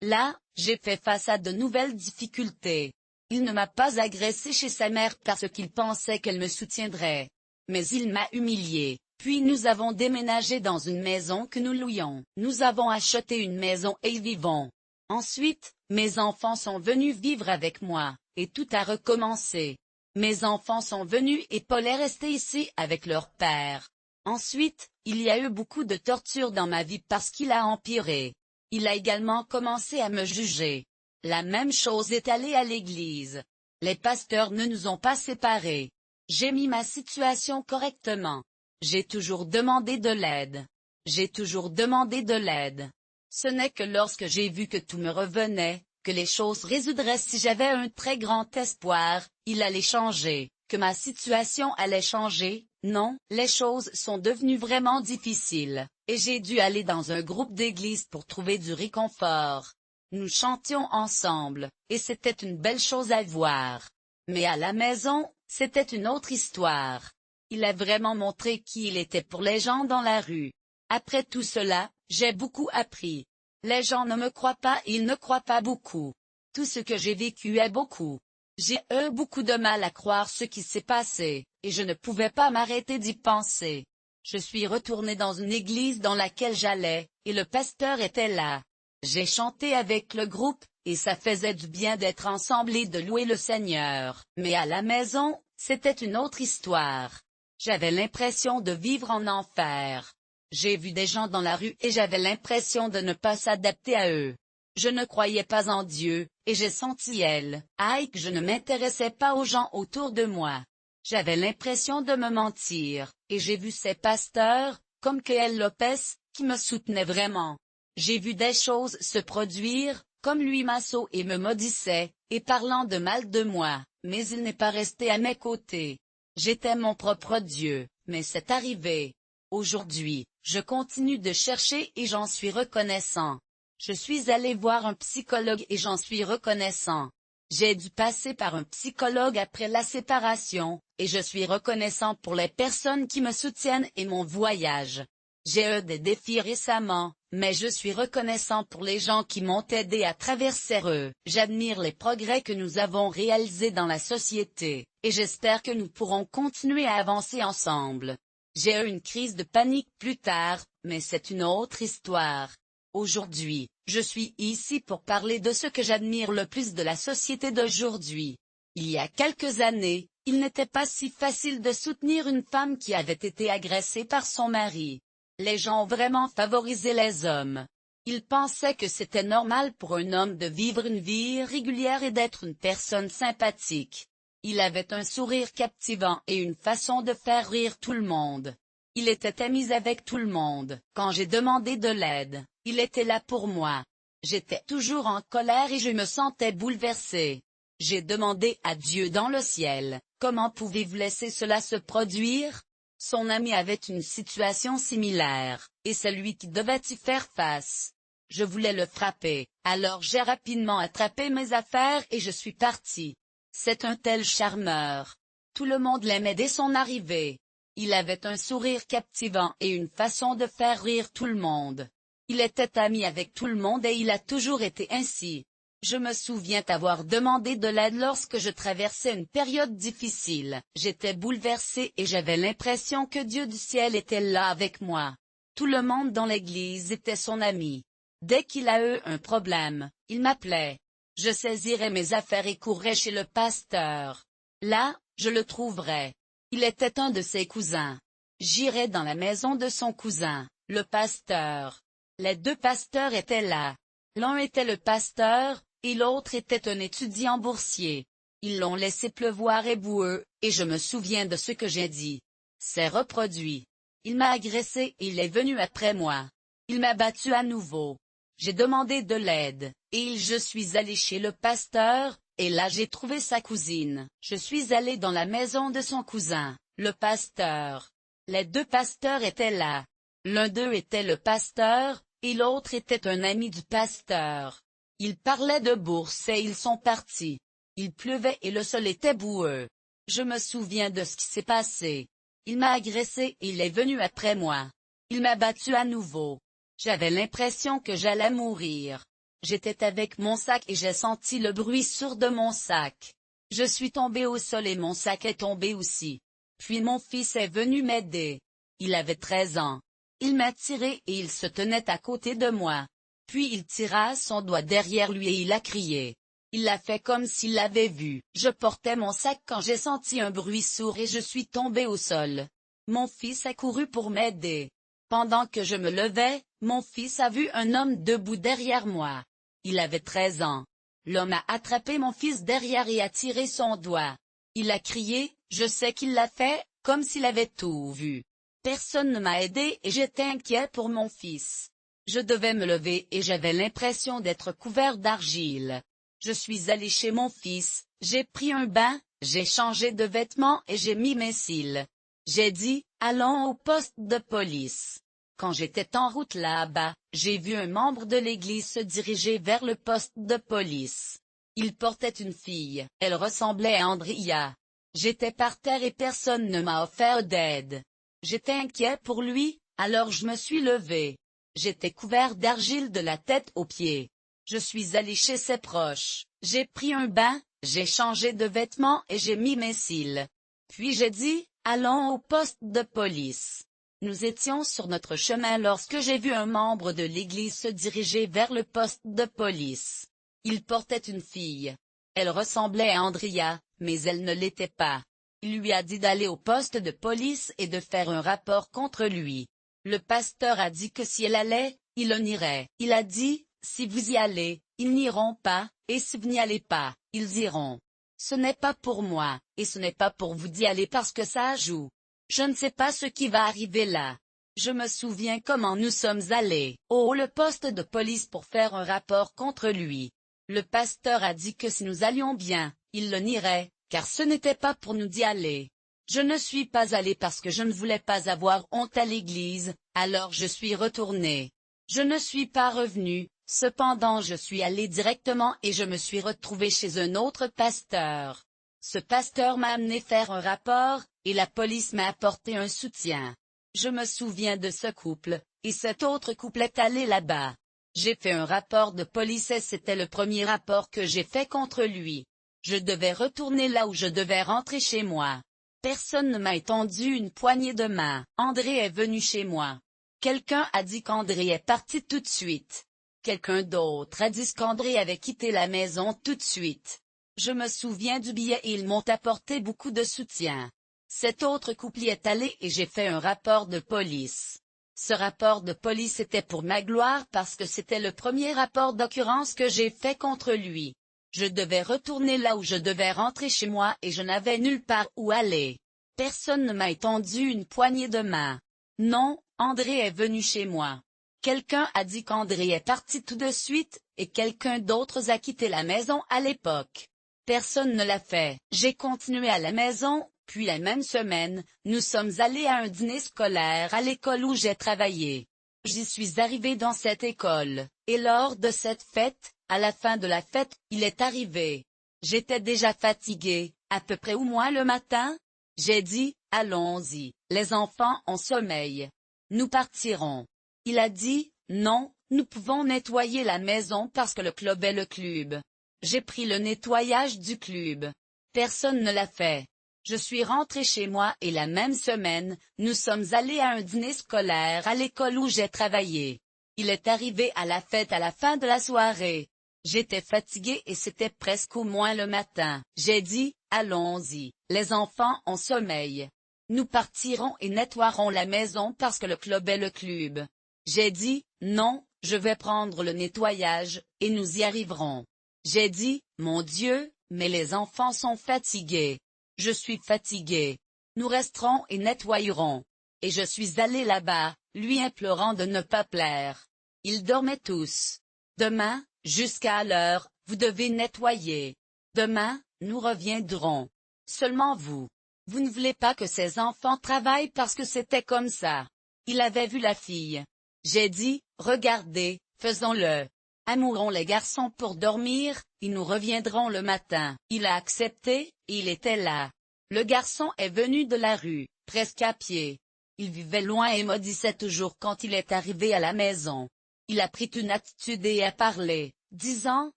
Là, j'ai fait face à de nouvelles difficultés. Il ne m'a pas agressé chez sa mère parce qu'il pensait qu'elle me soutiendrait. Mais il m'a humilié. Puis nous avons déménagé dans une maison que nous louions. Nous avons acheté une maison et y vivons. Ensuite, mes enfants sont venus vivre avec moi, et tout a recommencé. Mes enfants sont venus et Paul est resté ici avec leur père. Ensuite, il y a eu beaucoup de torture dans ma vie parce qu'il a empiré. Il a également commencé à me juger. La même chose est allée à l'église. Les pasteurs ne nous ont pas séparés. J'ai mis ma situation correctement. J'ai toujours demandé de l'aide. J'ai toujours demandé de l'aide. Ce n'est que lorsque j'ai vu que tout me revenait, que les choses résoudraient si j'avais un très grand espoir, il allait changer, que ma situation allait changer. Non, les choses sont devenues vraiment difficiles, et j'ai dû aller dans un groupe d'église pour trouver du réconfort. Nous chantions ensemble, et c'était une belle chose à voir. Mais à la maison, c'était une autre histoire. Il a vraiment montré qui il était pour les gens dans la rue. Après tout cela, j'ai beaucoup appris. Les gens ne me croient pas et ils ne croient pas beaucoup. Tout ce que j'ai vécu est beaucoup. J'ai eu beaucoup de mal à croire ce qui s'est passé, et je ne pouvais pas m'arrêter d'y penser. Je suis retourné dans une église dans laquelle j'allais, et le pasteur était là. J'ai chanté avec le groupe, et ça faisait du bien d'être ensemble et de louer le Seigneur. Mais à la maison, c'était une autre histoire. J'avais l'impression de vivre en enfer. J'ai vu des gens dans la rue et j'avais l'impression de ne pas s'adapter à eux. Je ne croyais pas en Dieu, et j'ai senti que je ne m'intéressais pas aux gens autour de moi. J'avais l'impression de me mentir, et j'ai vu ces pasteurs, comme Kael Lopez, qui me soutenaient vraiment. J'ai vu des choses se produire, comme lui Masso et me maudissait, et parlant de mal de moi, mais il n'est pas resté à mes côtés. J'étais mon propre Dieu, mais c'est arrivé. Aujourd'hui, je continue de chercher et j'en suis reconnaissant. Je suis allé voir un psychologue et j'en suis reconnaissant. J'ai dû passer par un psychologue après la séparation, et je suis reconnaissant pour les personnes qui me soutiennent et mon voyage. J'ai eu des défis récemment, mais je suis reconnaissant pour les gens qui m'ont aidé à traverser eux. J'admire les progrès que nous avons réalisés dans la société, et j'espère que nous pourrons continuer à avancer ensemble. J'ai eu une crise de panique plus tard, mais c'est une autre histoire. Aujourd'hui, je suis ici pour parler de ce que j'admire le plus de la société d'aujourd'hui. Il y a quelques années, il n'était pas si facile de soutenir une femme qui avait été agressée par son mari. Les gens ont vraiment favorisé les hommes. Ils pensaient que c'était normal pour un homme de vivre une vie régulière et d'être une personne sympathique. Il avait un sourire captivant et une façon de faire rire tout le monde. Il était ami avec tout le monde. Quand j'ai demandé de l'aide, il était là pour moi. J'étais toujours en colère et je me sentais bouleversé. J'ai demandé à Dieu dans le ciel, comment pouvez-vous laisser cela se produire? Son ami avait une situation similaire, et c'est lui qui devait y faire face. Je voulais le frapper, alors j'ai rapidement attrapé mes affaires et je suis parti. C'est un tel charmeur. Tout le monde l'aimait dès son arrivée. Il avait un sourire captivant et une façon de faire rire tout le monde. Il était ami avec tout le monde et il a toujours été ainsi. Je me souviens avoir demandé de l'aide lorsque je traversais une période difficile. J'étais bouleversé et j'avais l'impression que Dieu du ciel était là avec moi. Tout le monde dans l'église était son ami. Dès qu'il a eu un problème, il m'appelait. Je saisirais mes affaires et courrais chez le pasteur. Là, je le trouverais. Il était un de ses cousins. J'irais dans la maison de son cousin, le pasteur. Les deux pasteurs étaient là. L'un était le pasteur, et l'autre était un étudiant boursier. Ils l'ont laissé pleuvoir et boueux, et je me souviens de ce que j'ai dit. C'est reproduit. Il m'a agressé et il est venu après moi. Il m'a battu à nouveau. J'ai demandé de l'aide, et je suis allé chez le pasteur, et là j'ai trouvé sa cousine. Je suis allé dans la maison de son cousin, le pasteur. Les deux pasteurs étaient là. L'un d'eux était le pasteur, et l'autre était un ami du pasteur. Ils parlaient de bourse et ils sont partis. Il pleuvait et le sol était boueux. Je me souviens de ce qui s'est passé. Il m'a agressé et il est venu après moi. Il m'a battu à nouveau. J'avais l'impression que j'allais mourir. J'étais avec mon sac et j'ai senti le bruit sourd de mon sac. Je suis tombé au sol et mon sac est tombé aussi. Puis mon fils est venu m'aider. Il avait 13 ans. Il m'a tiré et il se tenait à côté de moi. Puis il tira son doigt derrière lui et il a crié. Il l'a fait comme s'il l'avait vu. Je portais mon sac quand j'ai senti un bruit sourd et je suis tombé au sol. Mon fils a couru pour m'aider. Pendant que je me levais, mon fils a vu un homme debout derrière moi. Il avait 13 ans. L'homme a attrapé mon fils derrière et a tiré son doigt. Il a crié, je sais qu'il l'a fait, comme s'il avait tout vu. Personne ne m'a aidé et j'étais inquiet pour mon fils. Je devais me lever et j'avais l'impression d'être couvert d'argile. Je suis allé chez mon fils, j'ai pris un bain, j'ai changé de vêtements et j'ai mis mes cils. J'ai dit, allons au poste de police. Quand j'étais en route là-bas, j'ai vu un membre de l'église se diriger vers le poste de police. Il portait une fille, elle ressemblait à Andrea. J'étais par terre et personne ne m'a offert d'aide. J'étais inquiet pour lui, alors je me suis levé. J'étais couvert d'argile de la tête aux pieds. Je suis allé chez ses proches, j'ai pris un bain, j'ai changé de vêtements et j'ai mis mes cils. Puis j'ai dit, allons au poste de police. Nous étions sur notre chemin lorsque j'ai vu un membre de l'église se diriger vers le poste de police. Il portait une fille. Elle ressemblait à Andrea, mais elle ne l'était pas. Il lui a dit d'aller au poste de police et de faire un rapport contre lui. Le pasteur a dit que si elle allait, il en irait. Il a dit, si vous y allez, ils n'iront pas, et si vous n'y allez pas, ils iront. Ce n'est pas pour moi, et ce n'est pas pour vous d'y aller parce que ça joue. Je ne sais pas ce qui va arriver là. Je me souviens comment nous sommes allés au le poste de police pour faire un rapport contre lui. Le pasteur a dit que si nous allions bien, il le nierait, car ce n'était pas pour nous d'y aller. Je ne suis pas allé parce que je ne voulais pas avoir honte à l'église, alors je suis retourné. Je ne suis pas revenu, cependant je suis allé directement et je me suis retrouvé chez un autre pasteur. Ce pasteur m'a amené faire un rapport, et la police m'a apporté un soutien. Je me souviens de ce couple, et cet autre couple est allé là-bas. J'ai fait un rapport de police et c'était le premier rapport que j'ai fait contre lui. Je devais retourner là où je devais rentrer chez moi. Personne ne m'a étendu une poignée de main. André est venu chez moi. Quelqu'un a dit qu'André est parti tout de suite. Quelqu'un d'autre a dit qu'André avait quitté la maison tout de suite. Je me souviens du billet et ils m'ont apporté beaucoup de soutien. Cet autre couple y est allé et j'ai fait un rapport de police. Ce rapport de police était pour ma gloire parce que c'était le premier rapport d'occurrence que j'ai fait contre lui. Je devais retourner là où je devais rentrer chez moi et je n'avais nulle part où aller. Personne ne m'a étendu une poignée de main. Non, André est venu chez moi. Quelqu'un a dit qu'André est parti tout de suite, et quelqu'un d'autre a quitté la maison à l'époque. Personne ne l'a fait. J'ai continué à la maison, puis la même semaine, nous sommes allés à un dîner scolaire à l'école où j'ai travaillé. J'y suis arrivé dans cette école, et lors de cette fête, à la fin de la fête, il est arrivé. J'étais déjà fatigué, à peu près au moins le matin. J'ai dit, allons-y, les enfants ont sommeil. Nous partirons. Il a dit, non, nous pouvons nettoyer la maison parce que le club est le club. J'ai pris le nettoyage du club. Personne ne l'a fait. Je suis rentré chez moi et la même semaine, nous sommes allés à un dîner scolaire à l'école où j'ai travaillé. Il est arrivé à la fête à la fin de la soirée. J'étais fatigué et c'était presque au moins le matin. J'ai dit, allons-y, les enfants ont sommeil. Nous partirons et nettoierons la maison parce que le club est le club. J'ai dit, non, je vais prendre le nettoyage, et nous y arriverons. J'ai dit, mon Dieu, mais les enfants sont fatigués. Je suis fatigué. Nous resterons et nettoyerons. Et je suis allé là-bas, lui implorant de ne pas plaire. Ils dormaient tous. Demain, jusqu'à l'heure, vous devez nettoyer. Demain, nous reviendrons. Seulement vous. Vous ne voulez pas que ces enfants travaillent parce que c'était comme ça. Il avait vu la fille. J'ai dit, regardez, faisons-le. Amourons les garçons pour dormir, et nous reviendrons le matin. Il a accepté, et il était là. Le garçon est venu de la rue, presque à pied. Il vivait loin et maudissait toujours quand il est arrivé à la maison. Il a pris une attitude et a parlé, disant,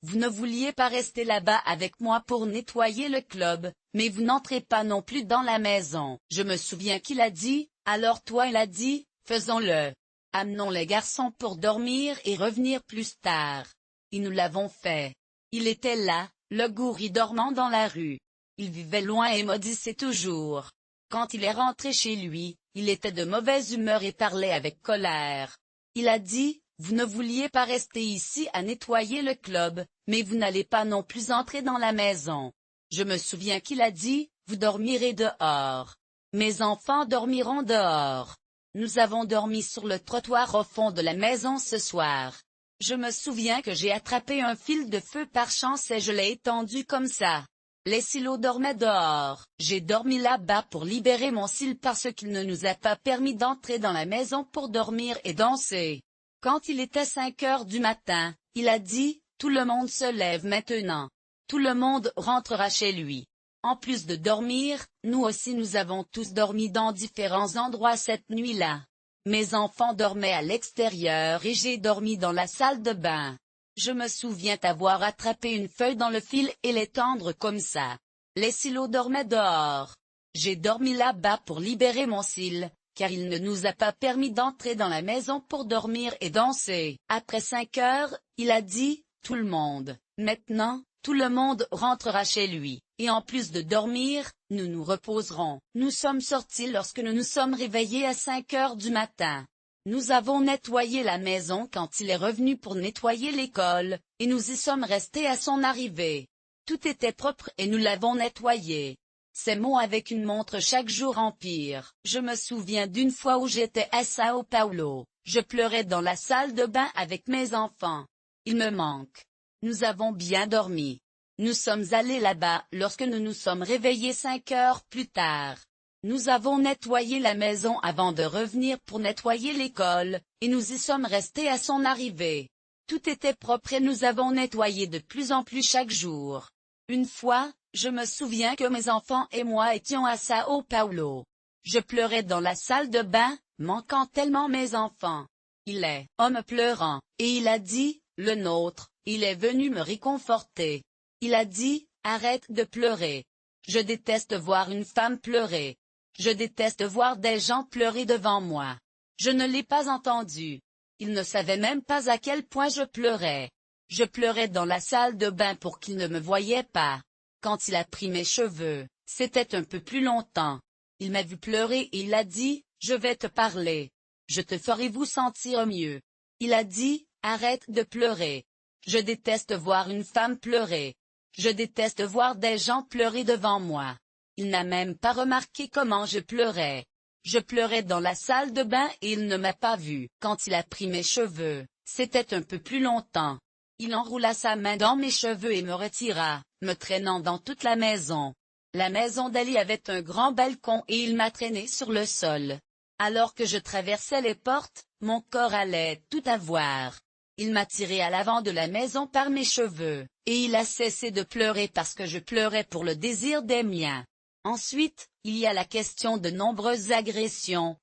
vous ne vouliez pas rester là-bas avec moi pour nettoyer le club, mais vous n'entrez pas non plus dans la maison. Je me souviens qu'il a dit, alors toi il a dit, faisons-le. Amenons les garçons pour dormir et revenir plus tard. Et nous l'avons fait. Il était là, le gourri dormant dans la rue. Il vivait loin et maudissait toujours. Quand il est rentré chez lui, il était de mauvaise humeur et parlait avec colère. Il a dit, vous ne vouliez pas rester ici à nettoyer le club, mais vous n'allez pas non plus entrer dans la maison. Je me souviens qu'il a dit, vous dormirez dehors. Mes enfants dormiront dehors. Nous avons dormi sur le trottoir au fond de la maison ce soir. Je me souviens que j'ai attrapé un fil de feu par chance et je l'ai étendu comme ça. Les silos dormaient dehors. J'ai dormi là-bas pour libérer mon cil parce qu'il ne nous a pas permis d'entrer dans la maison pour dormir et danser. Quand il était 5 heures du matin, il a dit, tout le monde se lève maintenant. Tout le monde rentrera chez lui. En plus de dormir, nous aussi nous avons tous dormi dans différents endroits cette nuit-là. Mes enfants dormaient à l'extérieur et j'ai dormi dans la salle de bain. Je me souviens avoir attrapé une feuille dans le fil et l'étendre comme ça. Les silos dormaient dehors. J'ai dormi là-bas pour libérer mon cil, car il ne nous a pas permis d'entrer dans la maison pour dormir et danser. Après 5 heures, il a dit, tout le monde, maintenant, tout le monde rentrera chez lui, et en plus de dormir, nous nous reposerons. Nous sommes sortis lorsque nous nous sommes réveillés à 5 heures du matin. Nous avons nettoyé la maison quand il est revenu pour nettoyer l'école, et nous y sommes restés à son arrivée. Tout était propre et nous l'avons nettoyé. Ces mots avec une montre chaque jour empirent. Je me souviens d'une fois où j'étais à Sao Paulo. Je pleurais dans la salle de bain avec mes enfants. Il me manque. Nous avons bien dormi. Nous sommes allés là-bas lorsque nous nous sommes réveillés 5 heures plus tard. Nous avons nettoyé la maison avant de revenir pour nettoyer l'école, et nous y sommes restés à son arrivée. Tout était propre et nous avons nettoyé de plus en plus chaque jour. Une fois, je me souviens que mes enfants et moi étions à Sao Paulo. Je pleurais dans la salle de bain, manquant tellement mes enfants. Il est homme pleurant, et il a dit, le nôtre, il est venu me réconforter. Il a dit, arrête de pleurer. Je déteste voir une femme pleurer. Je déteste voir des gens pleurer devant moi. Je ne l'ai pas entendu. Il ne savait même pas à quel point je pleurais. Je pleurais dans la salle de bain pour qu'il ne me voyait pas. Quand il a pris mes cheveux, c'était un peu plus longtemps. Il m'a vu pleurer et il a dit, je vais te parler. Je te ferai vous sentir mieux. Il a dit, arrête de pleurer. Je déteste voir une femme pleurer. Je déteste voir des gens pleurer devant moi. Il n'a même pas remarqué comment je pleurais. Je pleurais dans la salle de bain et il ne m'a pas vu. Quand il a pris mes cheveux, c'était un peu plus longtemps. Il enroula sa main dans mes cheveux et me retira, me traînant dans toute la maison. La maison d'Ali avait un grand balcon et il m'a traîné sur le sol. Alors que je traversais les portes, mon corps allait tout avoir. Il m'a tiré à l'avant de la maison par mes cheveux, et il a cessé de pleurer parce que je pleurais pour le désir des miens. Ensuite, il y a la question de nombreuses agressions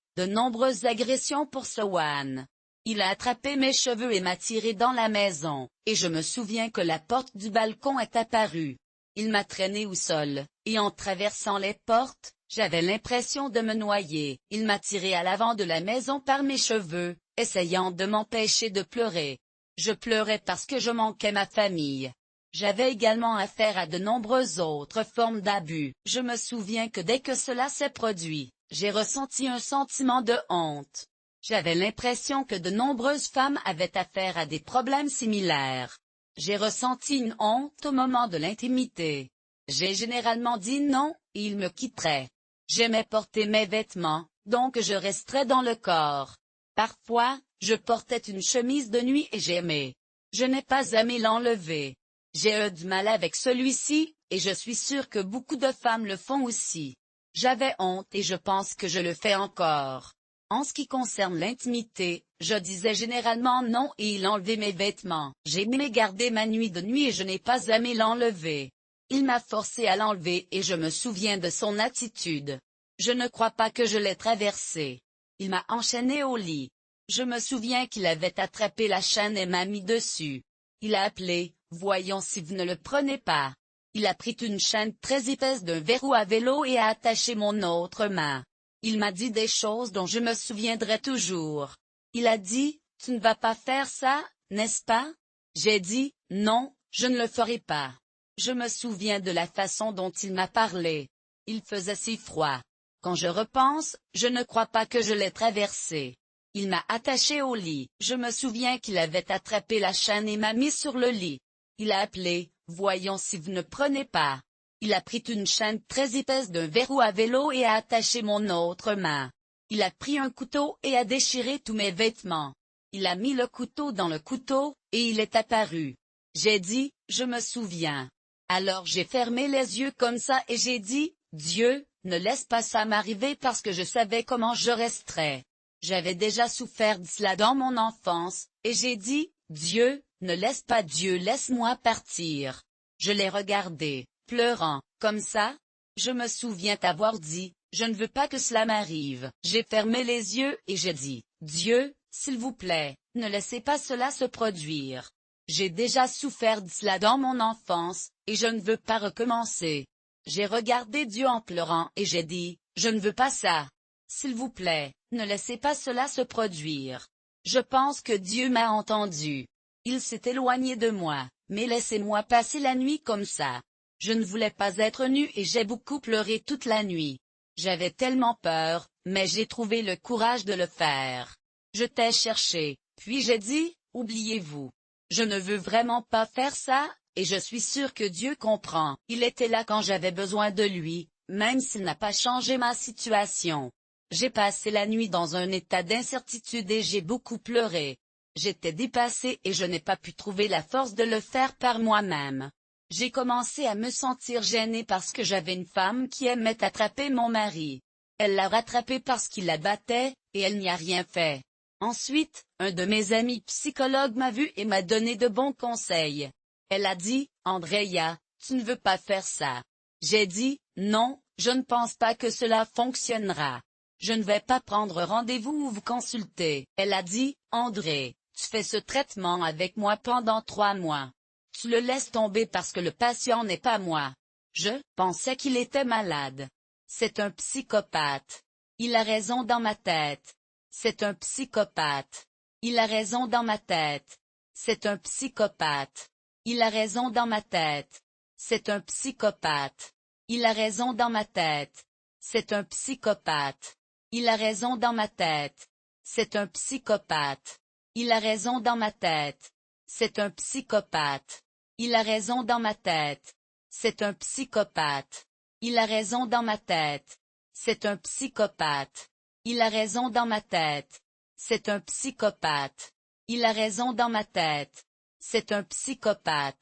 pour Swan. Il a attrapé mes cheveux et m'a tiré dans la maison, et je me souviens que la porte du balcon est apparue. Il m'a traîné au sol, et en traversant les portes, j'avais l'impression de me noyer. Il m'a tiré à l'avant de la maison par mes cheveux, essayant de m'empêcher de pleurer. Je pleurais parce que je manquais ma famille. J'avais également affaire à de nombreuses autres formes d'abus. Je me souviens que dès que cela s'est produit, j'ai ressenti un sentiment de honte. J'avais l'impression que de nombreuses femmes avaient affaire à des problèmes similaires. J'ai ressenti une honte au moment de l'intimité. J'ai généralement dit non, et ils me quitteraient. J'aimais porter mes vêtements, donc je resterais dans le corps. Parfois, je portais une chemise de nuit et j'aimais. Je n'ai pas aimé l'enlever. J'ai eu du mal avec celui-ci, et je suis sûre que beaucoup de femmes le font aussi. J'avais honte et je pense que je le fais encore. En ce qui concerne l'intimité, je disais généralement non et il enlevait mes vêtements. J'aimais garder ma nuit de nuit et je n'ai pas aimé l'enlever. Il m'a forcé à l'enlever et je me souviens de son attitude. Je ne crois pas que je l'ai traversé. Il m'a enchaîné au lit. Je me souviens qu'il avait attrapé la chaîne et m'a mis dessus. Il a appelé, voyons si vous ne le prenez pas. Il a pris une chaîne très épaisse d'un verrou à vélo et a attaché mon autre main. Il m'a dit des choses dont je me souviendrai toujours. Il a dit, tu ne vas pas faire ça, n'est-ce pas? J'ai dit, non, je ne le ferai pas. Je me souviens de la façon dont il m'a parlé. Il faisait si froid. Quand je repense, je ne crois pas que je l'ai traversé. Il m'a attaché au lit. Je me souviens qu'il avait attrapé la chaîne et m'a mis sur le lit. Il a appelé, voyons si vous ne prenez pas. Il a pris une chaîne très épaisse d'un verrou à vélo et a attaché mon autre main. Il a pris un couteau et a déchiré tous mes vêtements. Il a mis le couteau dans le couteau, et il est apparu. J'ai dit, je me souviens. Alors j'ai fermé les yeux comme ça et j'ai dit, Dieu, ne laisse pas ça m'arriver parce que je savais comment je resterais. J'avais déjà souffert de cela dans mon enfance, et j'ai dit, Dieu, ne laisse pas Dieu, laisse-moi partir. Je l'ai regardé, pleurant, comme ça. Je me souviens t'avoir dit, je ne veux pas que cela m'arrive. J'ai fermé les yeux et j'ai dit, Dieu, s'il vous plaît, ne laissez pas cela se produire. J'ai déjà souffert de cela dans mon enfance, et je ne veux pas recommencer. J'ai regardé Dieu en pleurant et j'ai dit, je ne veux pas ça. S'il vous plaît, ne laissez pas cela se produire. Je pense que Dieu m'a entendu. Il s'est éloigné de moi, mais laissez-moi passer la nuit comme ça. Je ne voulais pas être nue et j'ai beaucoup pleuré toute la nuit. J'avais tellement peur, mais j'ai trouvé le courage de le faire. Je t'ai cherché, puis j'ai dit, oubliez-vous. Je ne veux vraiment pas faire ça, et je suis sûr que Dieu comprend. Il était là quand j'avais besoin de lui, même s'il n'a pas changé ma situation. J'ai passé la nuit dans un état d'incertitude et j'ai beaucoup pleuré. J'étais dépassée et je n'ai pas pu trouver la force de le faire par moi-même. J'ai commencé à me sentir gênée parce que j'avais une femme qui aimait attraper mon mari. Elle l'a rattrapé parce qu'il la battait, et elle n'y a rien fait. Ensuite, un de mes amis psychologues m'a vu et m'a donné de bons conseils. Elle a dit, Andrea, tu ne veux pas faire ça. J'ai dit, non, je ne pense pas que cela fonctionnera. Je ne vais pas prendre rendez-vous ou vous consulter. Elle a dit, André, tu fais ce traitement avec moi pendant 3 mois. Tu le laisses tomber parce que le patient n'est pas moi. Je pensais qu'il était malade. C'est un psychopathe. Il a raison dans ma tête. C'est un psychopathe. Il a raison dans ma tête. C'est un psychopathe. Il a raison dans ma tête. C'est un psychopathe. Il a raison dans ma tête. C'est un psychopathe. Il a raison dans ma tête. C'est un psychopathe. Il a raison dans ma tête. C'est un psychopathe. Il a raison dans ma tête. C'est un psychopathe. Il a raison dans ma tête. C'est un psychopathe. Il a raison dans ma tête. C'est un psychopathe. Il a raison dans ma tête. C'est un psychopathe.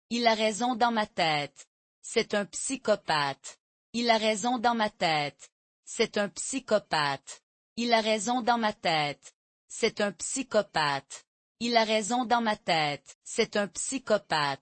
Il a raison dans ma tête. C'est un psychopathe. Il a raison dans ma tête. C'est un psychopathe. Il a raison dans ma tête. C'est un psychopathe. Il a raison dans ma tête. C'est un psychopathe.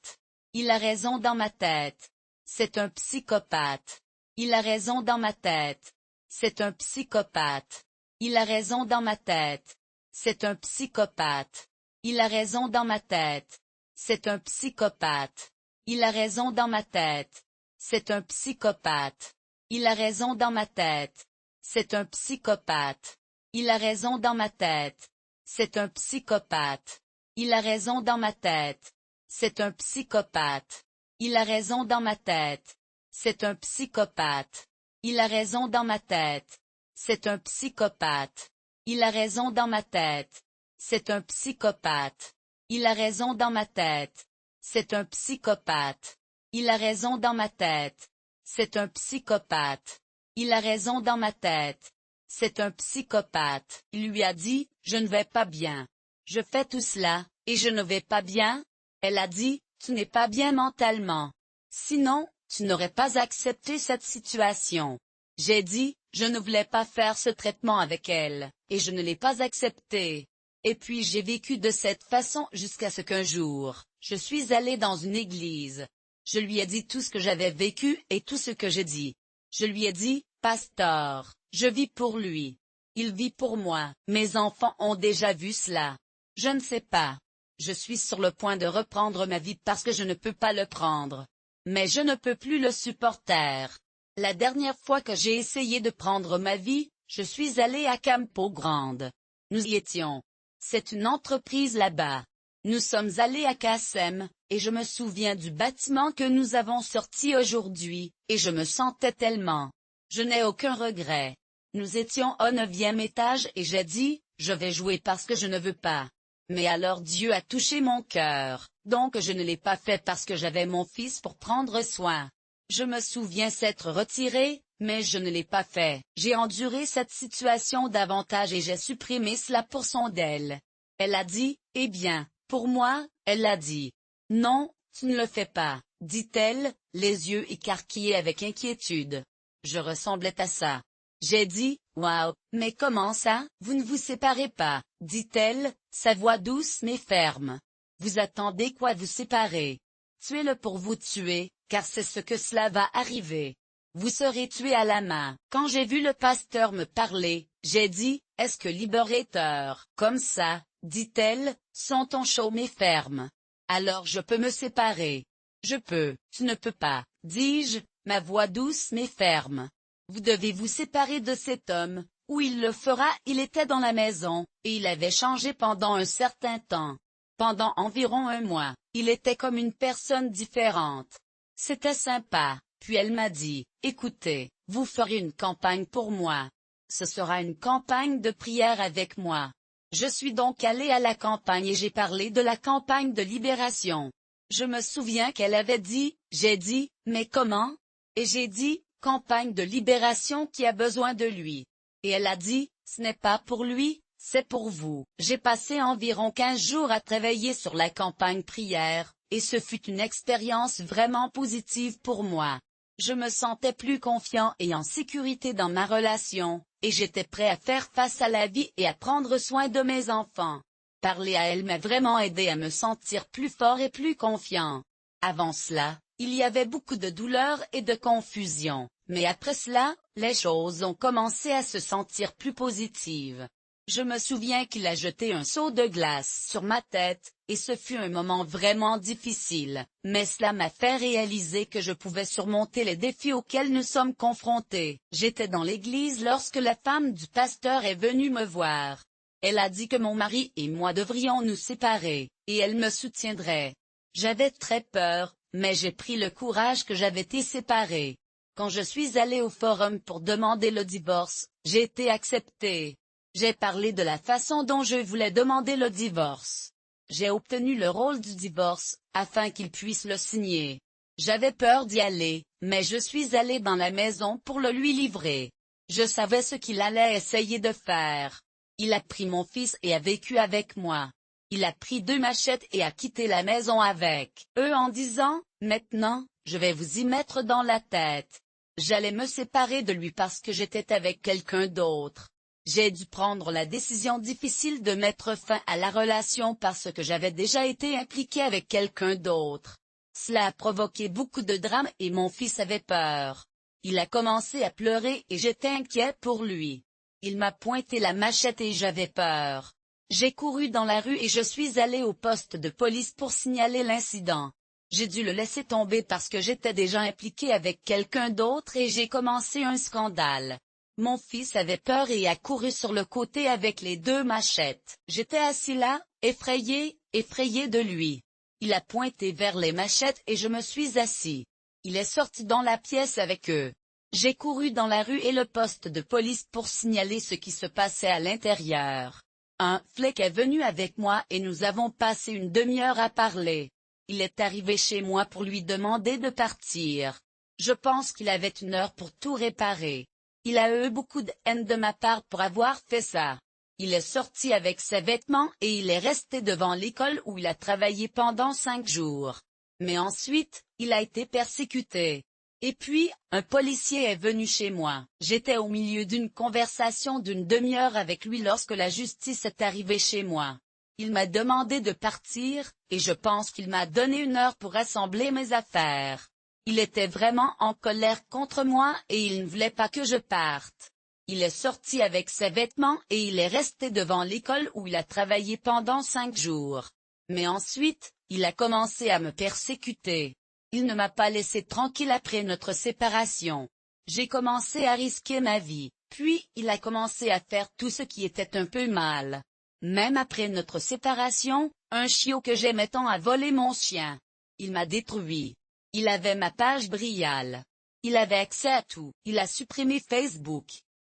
Il a raison dans ma tête. C'est un psychopathe. Il a raison dans ma tête. C'est un psychopathe. Il a raison dans ma tête. C'est un psychopathe. Il a raison dans ma tête. C'est un psychopathe. Il a raison dans ma tête. C'est un psychopathe. Il a raison dans ma tête. C'est un psychopathe. Il a raison dans ma tête. C'est un psychopathe. Il a raison dans ma tête. C'est un psychopathe. Il a raison dans ma tête. C'est un psychopathe. Il a raison dans ma tête. C'est un psychopathe. Il a raison dans ma tête. C'est un psychopathe. Il a raison dans ma tête. C'est un psychopathe. Il a raison dans ma tête. C'est un psychopathe. Il a raison dans ma tête. C'est un psychopathe. Il lui a dit, je ne vais pas bien. Je fais tout cela, et je ne vais pas bien. Elle a dit, tu n'es pas bien mentalement. Sinon, tu n'aurais pas accepté cette situation. J'ai dit, je ne voulais pas faire ce traitement avec elle, et je ne l'ai pas accepté. Et puis j'ai vécu de cette façon jusqu'à ce qu'un jour, je suis allé dans une église. Je lui ai dit tout ce que j'avais vécu et tout ce que j'ai dit. Je lui ai dit, Pasteur, je vis pour lui. Il vit pour moi. Mes enfants ont déjà vu cela. Je ne sais pas. Je suis sur le point de reprendre ma vie parce que je ne peux pas le prendre. Mais je ne peux plus le supporter. La dernière fois que j'ai essayé de prendre ma vie, je suis allé à Campo Grande. Nous y étions. C'est une entreprise là-bas. Nous sommes allés à Kassem, et je me souviens du bâtiment que nous avons sorti aujourd'hui, et je me sentais tellement. Je n'ai aucun regret. Nous étions au 9e étage et j'ai dit, je vais jouer parce que je ne veux pas. Mais alors Dieu a touché mon cœur, donc je ne l'ai pas fait parce que j'avais mon fils pour prendre soin. Je me souviens s'être retiré, mais je ne l'ai pas fait. J'ai enduré cette situation davantage et j'ai supprimé cela pour son d'elle. Elle a dit, eh bien, pour moi, elle a dit. Non, tu ne le fais pas, dit-elle, les yeux écarquillés avec inquiétude. Je ressemblais à ça. J'ai dit, waouh, mais comment ça, vous ne vous séparez pas, dit-elle, sa voix douce mais ferme. Vous attendez quoi vous séparer? Tuez-le pour vous tuer, car c'est ce que cela va arriver. Vous serez tué à la main. Quand j'ai vu le pasteur me parler, j'ai dit, est-ce que libérateur, comme ça, dit-elle, son ton chaud mais ferme. Alors je peux me séparer. Je peux, tu ne peux pas, dis-je, ma voix douce mais ferme. Vous devez vous séparer de cet homme, ou il le fera. Il était dans la maison, et il avait changé pendant un certain temps. Pendant environ un mois, il était comme une personne différente. C'était sympa, puis elle m'a dit, écoutez, vous ferez une campagne pour moi. Ce sera une campagne de prière avec moi. Je suis donc allé à la campagne et j'ai parlé de la campagne de libération. Je me souviens qu'elle avait dit, j'ai dit, mais comment? Et j'ai dit, campagne de libération qui a besoin de lui. Et elle a dit, ce n'est pas pour lui, c'est pour vous. J'ai passé environ 15 jours à travailler sur la campagne prière, et ce fut une expérience vraiment positive pour moi. Je me sentais plus confiant et en sécurité dans ma relation, et j'étais prêt à faire face à la vie et à prendre soin de mes enfants. Parler à elle m'a vraiment aidé à me sentir plus fort et plus confiant. Avant cela, il y avait beaucoup de douleur et de confusion, mais après cela, les choses ont commencé à se sentir plus positives. Je me souviens qu'il a jeté un seau de glace sur ma tête, et ce fut un moment vraiment difficile, mais cela m'a fait réaliser que je pouvais surmonter les défis auxquels nous sommes confrontés. J'étais dans l'église lorsque la femme du pasteur est venue me voir. Elle a dit que mon mari et moi devrions nous séparer, et elle me soutiendrait. J'avais très peur, mais j'ai pris le courage que j'avais été séparée. Quand je suis allée au forum pour demander le divorce, j'ai été acceptée. J'ai parlé de la façon dont je voulais demander le divorce. J'ai obtenu le rôle du divorce, afin qu'il puisse le signer. J'avais peur d'y aller, mais je suis allée dans la maison pour le lui livrer. Je savais ce qu'il allait essayer de faire. Il a pris mon fils et a vécu avec moi. Il a pris 2 machettes et a quitté la maison avec eux en disant, maintenant, je vais vous y mettre dans la tête. J'allais me séparer de lui parce que j'étais avec quelqu'un d'autre. J'ai dû prendre la décision difficile de mettre fin à la relation parce que j'avais déjà été impliquée avec quelqu'un d'autre. Cela a provoqué beaucoup de drames et mon fils avait peur. Il a commencé à pleurer et j'étais inquiet pour lui. Il m'a pointé la machette et j'avais peur. J'ai couru dans la rue et je suis allé au poste de police pour signaler l'incident. J'ai dû le laisser tomber parce que j'étais déjà impliqué avec quelqu'un d'autre et j'ai commencé un scandale. Mon fils avait peur et a couru sur le côté avec les 2 machettes. J'étais assis là, effrayé de lui. Il a pointé vers les machettes et je me suis assis. Il est sorti dans la pièce avec eux. J'ai couru dans la rue et le poste de police pour signaler ce qui se passait à l'intérieur. Un flic est venu avec moi et nous avons passé une demi-heure à parler. Il est arrivé chez moi pour lui demander de partir. Je pense qu'il avait 1 heure pour tout réparer. Il a eu beaucoup de haine de ma part pour avoir fait ça. Il est sorti avec ses vêtements et il est resté devant l'école où il a travaillé pendant 5 jours. Mais ensuite, il a été persécuté. Et puis, un policier est venu chez moi. J'étais au milieu d'une conversation d'une demi-heure avec lui lorsque la justice est arrivée chez moi. Il m'a demandé de partir, et je pense qu'il m'a donné 1 heure pour rassembler mes affaires. Il était vraiment en colère contre moi et il ne voulait pas que je parte. Il est sorti avec ses vêtements et il est resté devant l'école où il a travaillé pendant 5 jours. Mais ensuite, il a commencé à me persécuter. Il ne m'a pas laissé tranquille après notre séparation. J'ai commencé à risquer ma vie, puis il a commencé à faire tout ce qui était un peu mal. Même après notre séparation, un chiot que j'aimais tant a volé mon chien. Il m'a détruit. Il avait ma page Brial. Il avait accès à tout. Il a supprimé Facebook.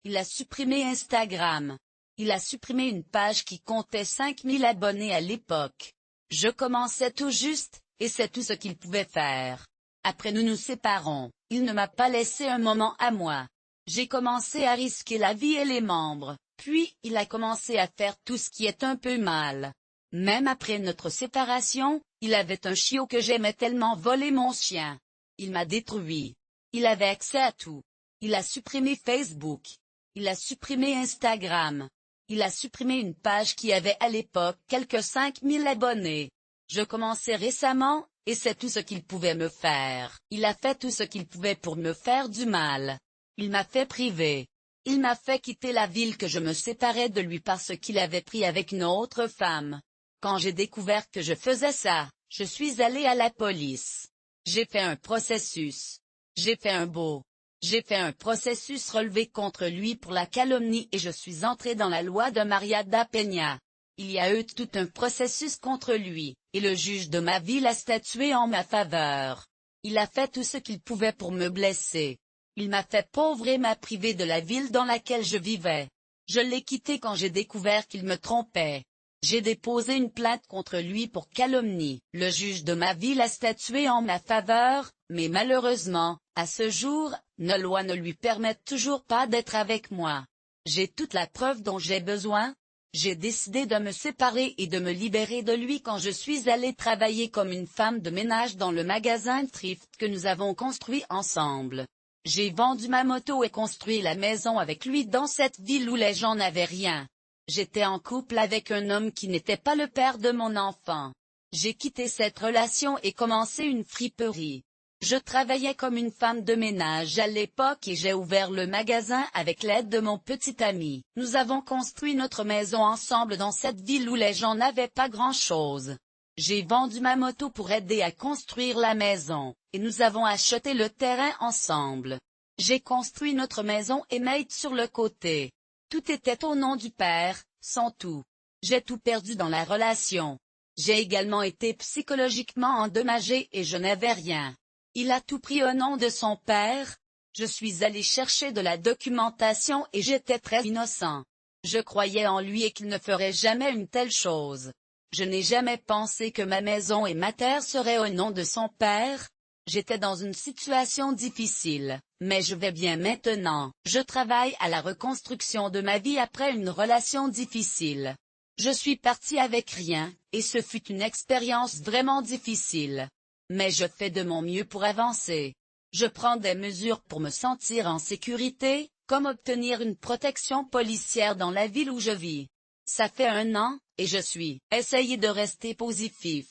Il a supprimé Instagram. Il a supprimé une page qui comptait 5000 abonnés à l'époque. Je commençais tout juste, et c'est tout ce qu'il pouvait faire. Après nous nous séparons. Il ne m'a pas laissé un moment à moi. J'ai commencé à risquer la vie et les membres. Puis, il a commencé à faire tout ce qui est un peu mal. Même après notre séparation, il avait un chiot que j'aimais tellement voler mon chien. Il m'a détruit. Il avait accès à tout. Il a supprimé Facebook. Il a supprimé Instagram. Il a supprimé une page qui avait à l'époque quelques 5000 abonnés. Je commençais récemment, et c'est tout ce qu'il pouvait me faire. Il a fait tout ce qu'il pouvait pour me faire du mal. Il m'a fait priver. Il m'a fait quitter la ville que je me séparais de lui parce qu'il avait pris avec une autre femme. Quand j'ai découvert que je faisais ça, je suis allé à la police. J'ai fait un processus. J'ai fait un processus relevé contre lui pour la calomnie et je suis entré dans la loi de Maria da Peña. Il y a eu tout un processus contre lui, et le juge de ma ville a statué en ma faveur. Il a fait tout ce qu'il pouvait pour me blesser. Il m'a fait pauvre et m'a privé de la ville dans laquelle je vivais. Je l'ai quitté quand j'ai découvert qu'il me trompait. J'ai déposé une plainte contre lui pour calomnie. Le juge de ma ville a statué en ma faveur, mais malheureusement, à ce jour, nos lois ne lui permettent toujours pas d'être avec moi. J'ai toute la preuve dont j'ai besoin. J'ai décidé de me séparer et de me libérer de lui quand je suis allée travailler comme une femme de ménage dans le magasin Thrift que nous avons construit ensemble. J'ai vendu ma moto et construit la maison avec lui dans cette ville où les gens n'avaient rien. J'étais en couple avec un homme qui n'était pas le père de mon enfant. J'ai quitté cette relation et commencé une friperie. Je travaillais comme une femme de ménage à l'époque et j'ai ouvert le magasin avec l'aide de mon petit ami. Nous avons construit notre maison ensemble dans cette ville où les gens n'avaient pas grand-chose. J'ai vendu ma moto pour aider à construire la maison, et nous avons acheté le terrain ensemble. J'ai construit notre maison et mis sur le côté. Tout était au nom du père, sans tout. J'ai tout perdu dans la relation. J'ai également été psychologiquement endommagé et je n'avais rien. Il a tout pris au nom de son père. Je suis allé chercher de la documentation et j'étais très innocent. Je croyais en lui et qu'il ne ferait jamais une telle chose. Je n'ai jamais pensé que ma maison et ma terre seraient au nom de son père. J'étais dans une situation difficile, mais je vais bien maintenant. Je travaille à la reconstruction de ma vie après une relation difficile. Je suis parti avec rien, et ce fut une expérience vraiment difficile. Mais je fais de mon mieux pour avancer. Je prends des mesures pour me sentir en sécurité, comme obtenir une protection policière dans la ville où je vis. Ça fait 1 an, et je suis essayé de rester positif.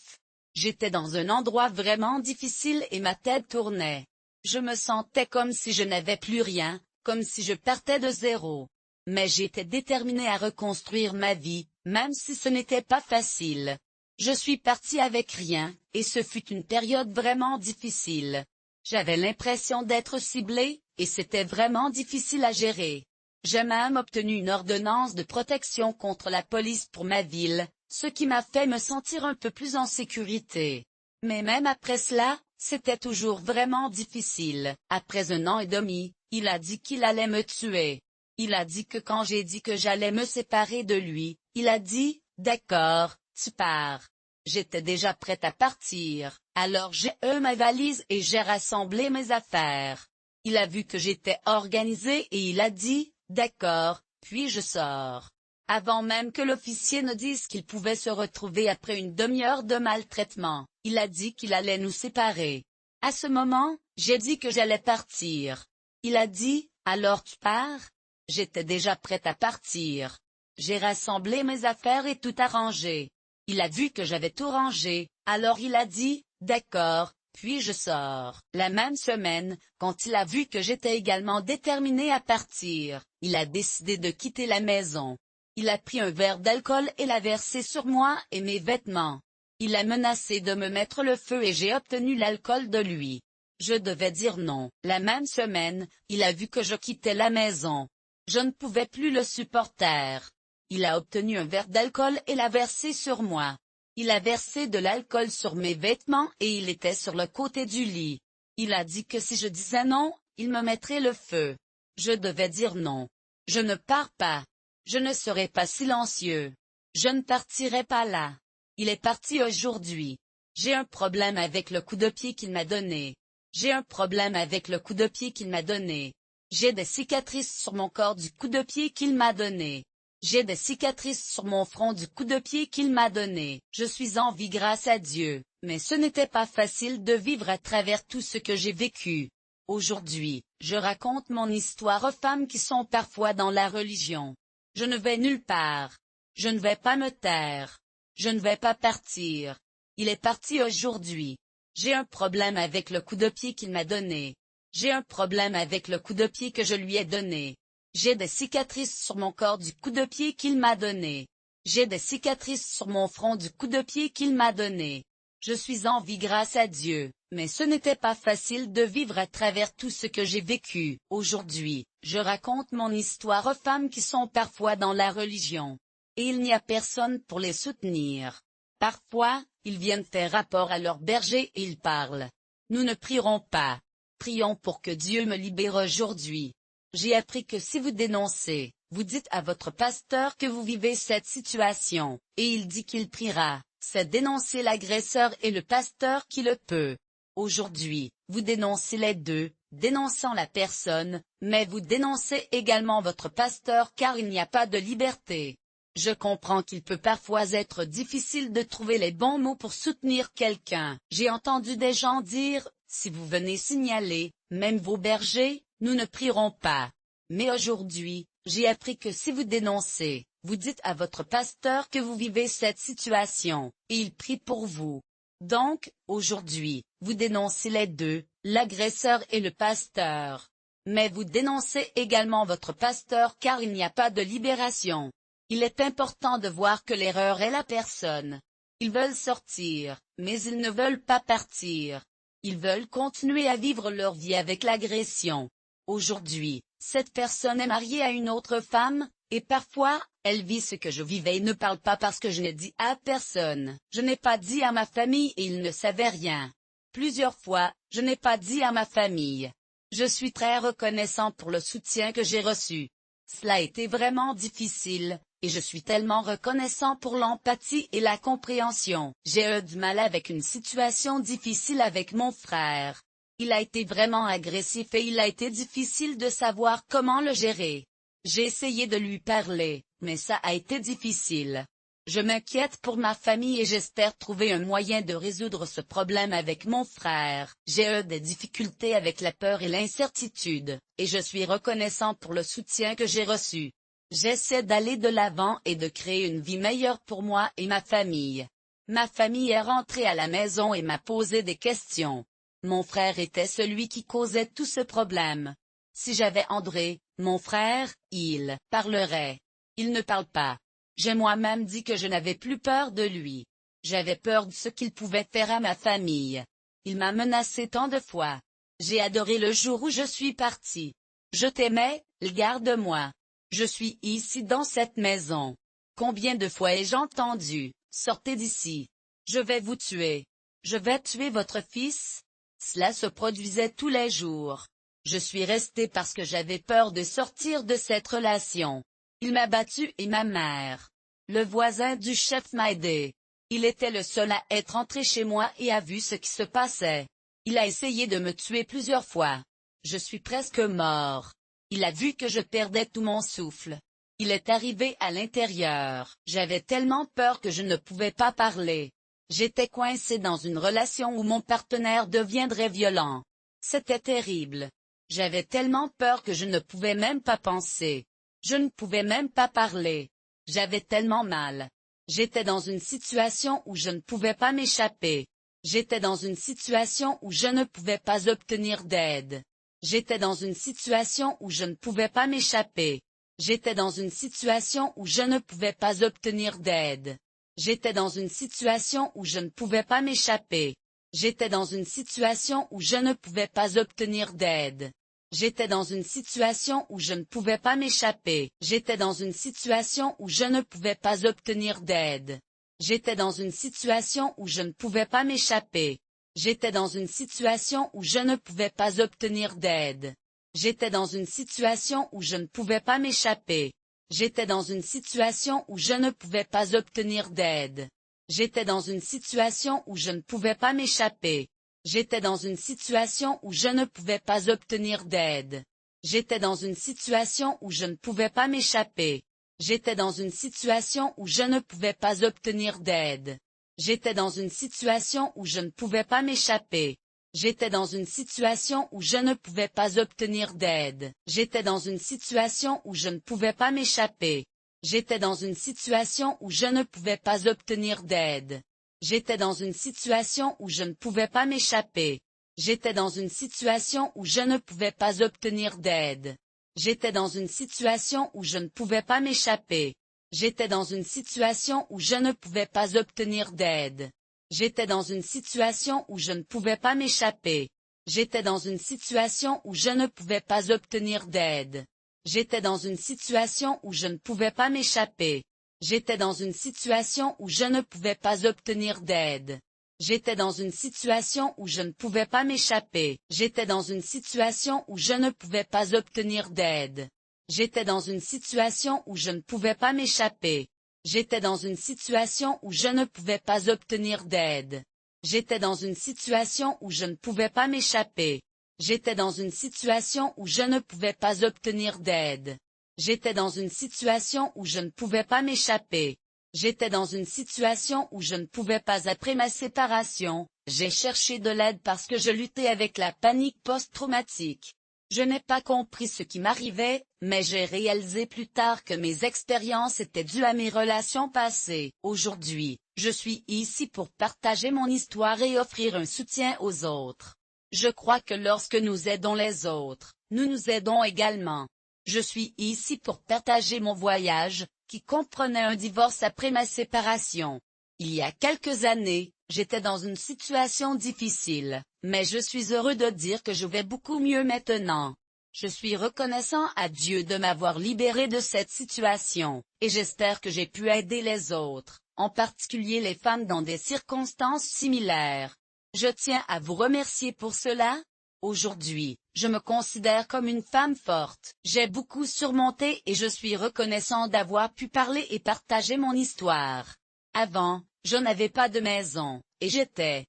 J'étais dans un endroit vraiment difficile et ma tête tournait. Je me sentais comme si je n'avais plus rien, comme si je partais de zéro. Mais j'étais déterminé à reconstruire ma vie, même si ce n'était pas facile. Je suis parti avec rien, et ce fut une période vraiment difficile. J'avais l'impression d'être ciblé, et c'était vraiment difficile à gérer. J'ai même obtenu une ordonnance de protection contre la police pour ma ville, ce qui m'a fait me sentir un peu plus en sécurité. Mais même après cela, c'était toujours vraiment difficile. Après 1 an et demi, il a dit qu'il allait me tuer. Il a dit que quand j'ai dit que j'allais me séparer de lui, il a dit, « D'accord, tu pars. » J'étais déjà prête à partir, alors j'ai eu ma valise et j'ai rassemblé mes affaires. Il a vu que j'étais organisée et il a dit, « D'accord, puis je sors. » Avant même que l'officier ne dise qu'il pouvait se retrouver après une demi-heure de maltraitement, il a dit qu'il allait nous séparer. À ce moment, J'ai dit que j'allais partir. Il a dit, alors tu pars? J'étais déjà prête à partir. J'ai rassemblé mes affaires et tout arrangé. Il a vu que j'avais tout rangé, alors il a dit, d'accord, puis je sors. La même semaine, quand il a vu que j'étais également déterminée à partir, il a décidé de quitter la maison. Il a pris un verre d'alcool et l'a versé sur moi et mes vêtements. Il a menacé de me mettre le feu et j'ai obtenu l'alcool de lui. Je devais dire non. La même semaine, il a vu que je quittais la maison. Je ne pouvais plus le supporter. Il a obtenu un verre d'alcool et l'a versé sur moi. Il a versé de l'alcool sur mes vêtements et il était sur le côté du lit. Il a dit que si je disais non, il me mettrait le feu. Je devais dire non. Je ne pars pas. Je ne serai pas silencieux. Je ne partirai pas là. Il est parti aujourd'hui. J'ai un problème avec le coup de pied qu'il m'a donné. J'ai un problème avec le coup de pied qu'il m'a donné. J'ai des cicatrices sur mon corps du coup de pied qu'il m'a donné. J'ai des cicatrices sur mon front du coup de pied qu'il m'a donné. Je suis en vie grâce à Dieu, mais ce n'était pas facile de vivre à travers tout ce que j'ai vécu. Aujourd'hui, je raconte mon histoire aux femmes qui sont parfois dans la religion. Je ne vais nulle part. Je ne vais pas me taire. Je ne vais pas partir. Il est parti aujourd'hui. J'ai un problème avec le coup de pied qu'il m'a donné. J'ai un problème avec le coup de pied que je lui ai donné. J'ai des cicatrices sur mon corps du coup de pied qu'il m'a donné. J'ai des cicatrices sur mon front du coup de pied qu'il m'a donné. Je suis en vie grâce à Dieu, mais ce n'était pas facile de vivre à travers tout ce que j'ai vécu. Aujourd'hui, je raconte mon histoire aux femmes qui sont parfois dans la religion. Et il n'y a personne pour les soutenir. Parfois, ils viennent faire rapport à leur berger et ils parlent. Nous ne prierons pas. Prions pour que Dieu me libère aujourd'hui. J'ai appris que si vous dénoncez, vous dites à votre pasteur que vous vivez cette situation, et il dit qu'il priera. C'est dénoncer l'agresseur et le pasteur qui le peut. Aujourd'hui, vous dénoncez les deux, dénonçant la personne, mais vous dénoncez également votre pasteur car il n'y a pas de liberté. Je comprends qu'il peut parfois être difficile de trouver les bons mots pour soutenir quelqu'un. J'ai entendu des gens dire, si vous venez signaler, même vos bergers, nous ne prierons pas. Mais aujourd'hui, j'ai appris que si vous dénoncez, vous dites à votre pasteur que vous vivez cette situation, et il prie pour vous. Donc, aujourd'hui, vous dénoncez les deux, l'agresseur et le pasteur. Mais vous dénoncez également votre pasteur car il n'y a pas de libération. Il est important de voir que l'erreur est la personne. Ils veulent sortir, mais ils ne veulent pas partir. Ils veulent continuer à vivre leur vie avec l'agression. Aujourd'hui, cette personne est mariée à une autre femme, et parfois, elle vit ce que je vivais et ne parle pas parce que je n'ai dit à personne. Je n'ai pas dit à ma famille et ils ne savaient rien. Plusieurs fois, je n'ai pas dit à ma famille. Je suis très reconnaissant pour le soutien que j'ai reçu. Cela a été vraiment difficile. Et je suis tellement reconnaissant pour l'empathie et la compréhension. J'ai eu du mal avec une situation difficile avec mon frère. Il a été vraiment agressif et il a été difficile de savoir comment le gérer. J'ai essayé de lui parler, mais ça a été difficile. Je m'inquiète pour ma famille et j'espère trouver un moyen de résoudre ce problème avec mon frère. J'ai eu des difficultés avec la peur et l'incertitude, et je suis reconnaissant pour le soutien que j'ai reçu. J'essaie d'aller de l'avant et de créer une vie meilleure pour moi et ma famille. Ma famille est rentrée à la maison et m'a posé des questions. Mon frère était celui qui causait tout ce problème. Si j'avais André, mon frère, il parlerait. Il ne parle pas. J'ai moi-même dit que je n'avais plus peur de lui. J'avais peur de ce qu'il pouvait faire à ma famille. Il m'a menacé tant de fois. J'ai adoré le jour où je suis parti. Je t'aimais, garde-moi. Je suis ici dans cette maison. Combien de fois ai-je entendu, sortez d'ici. Je vais vous tuer. Je vais tuer votre fils. Cela se produisait tous les jours. Je suis resté parce que j'avais peur de sortir de cette relation. Il m'a battu et ma mère. Le voisin du chef m'a aidé. Il était le seul à être entré chez moi et a vu ce qui se passait. Il a essayé de me tuer plusieurs fois. Je suis presque mort. Il a vu que je perdais tout mon souffle. Il est arrivé à l'intérieur. J'avais tellement peur que je ne pouvais pas parler. J'étais coincé dans une relation où mon partenaire deviendrait violent. C'était terrible. J'avais tellement peur que je ne pouvais même pas penser. Je ne pouvais même pas parler. J'avais tellement mal. J'étais dans une situation où je ne pouvais pas m'échapper. J'étais dans une situation où je ne pouvais pas obtenir d'aide. J'étais dans une situation où je ne pouvais pas m'échapper. J'étais dans une situation où je ne pouvais pas obtenir d'aide. J'étais dans une situation où je ne pouvais pas m'échapper. J'étais dans une situation où je ne pouvais pas obtenir d'aide. J'étais dans une situation où je ne pouvais pas m'échapper. J'étais dans une situation où je ne pouvais pas obtenir d'aide. J'étais dans une situation où je ne pouvais pas m'échapper. J'étais dans une situation où je ne pouvais pas obtenir d'aide. J'étais dans une situation où je ne pouvais pas m'échapper. J'étais dans une situation où je ne pouvais pas obtenir d'aide. J'étais dans une situation où je ne pouvais pas m'échapper. J'étais dans une situation où je ne pouvais pas obtenir d'aide. J'étais dans une situation où je ne pouvais pas m'échapper. J'étais dans une situation où je ne pouvais pas obtenir d'aide. J'étais dans une situation où je ne pouvais pas m'échapper. J'étais dans une situation où je ne pouvais pas obtenir d'aide. J'étais dans une situation où je ne pouvais pas m'échapper. J'étais dans une situation où je ne pouvais pas obtenir d'aide. J'étais dans une situation où je ne pouvais pas m'échapper. J'étais dans une situation où je ne pouvais pas obtenir d'aide. J'étais dans une situation où je ne pouvais pas m'échapper. J'étais dans une situation où je ne pouvais pas obtenir d'aide. J'étais dans une situation où je ne pouvais pas m'échapper. J'étais dans une situation où je ne pouvais pas obtenir d'aide. J'étais dans une situation où je ne pouvais pas m'échapper. J'étais dans une situation où je ne pouvais pas obtenir d'aide. J'étais dans une situation où je ne pouvais pas m'échapper. J'étais dans une situation où je ne pouvais pas obtenir d'aide. J'étais dans une situation où je ne pouvais pas m'échapper. J'étais dans une situation où je ne pouvais pas obtenir d'aide. J'étais dans une situation où je ne pouvais pas m'échapper. J'étais dans une situation où je ne pouvais pas obtenir d'aide. J'étais dans une situation où je ne pouvais pas m'échapper. J'étais dans une situation où je ne pouvais pas après ma séparation. J'ai cherché de l'aide parce que je luttais avec la panique post-traumatique. Je n'ai pas compris ce qui m'arrivait, mais j'ai réalisé plus tard que mes expériences étaient dues à mes relations passées. Aujourd'hui, je suis ici pour partager mon histoire et offrir un soutien aux autres. Je crois que lorsque nous aidons les autres, nous nous aidons également. Je suis ici pour partager mon voyage, qui comprenait un divorce après ma séparation. Il y a quelques années, j'étais dans une situation difficile, mais je suis heureux de dire que je vais beaucoup mieux maintenant. Je suis reconnaissant à Dieu de m'avoir libéré de cette situation, et j'espère que j'ai pu aider les autres, en particulier les femmes dans des circonstances similaires. Je tiens à vous remercier pour cela. Aujourd'hui, je me considère comme une femme forte. J'ai beaucoup surmonté et je suis reconnaissant d'avoir pu parler et partager mon histoire. Avant, je n'avais pas de maison, et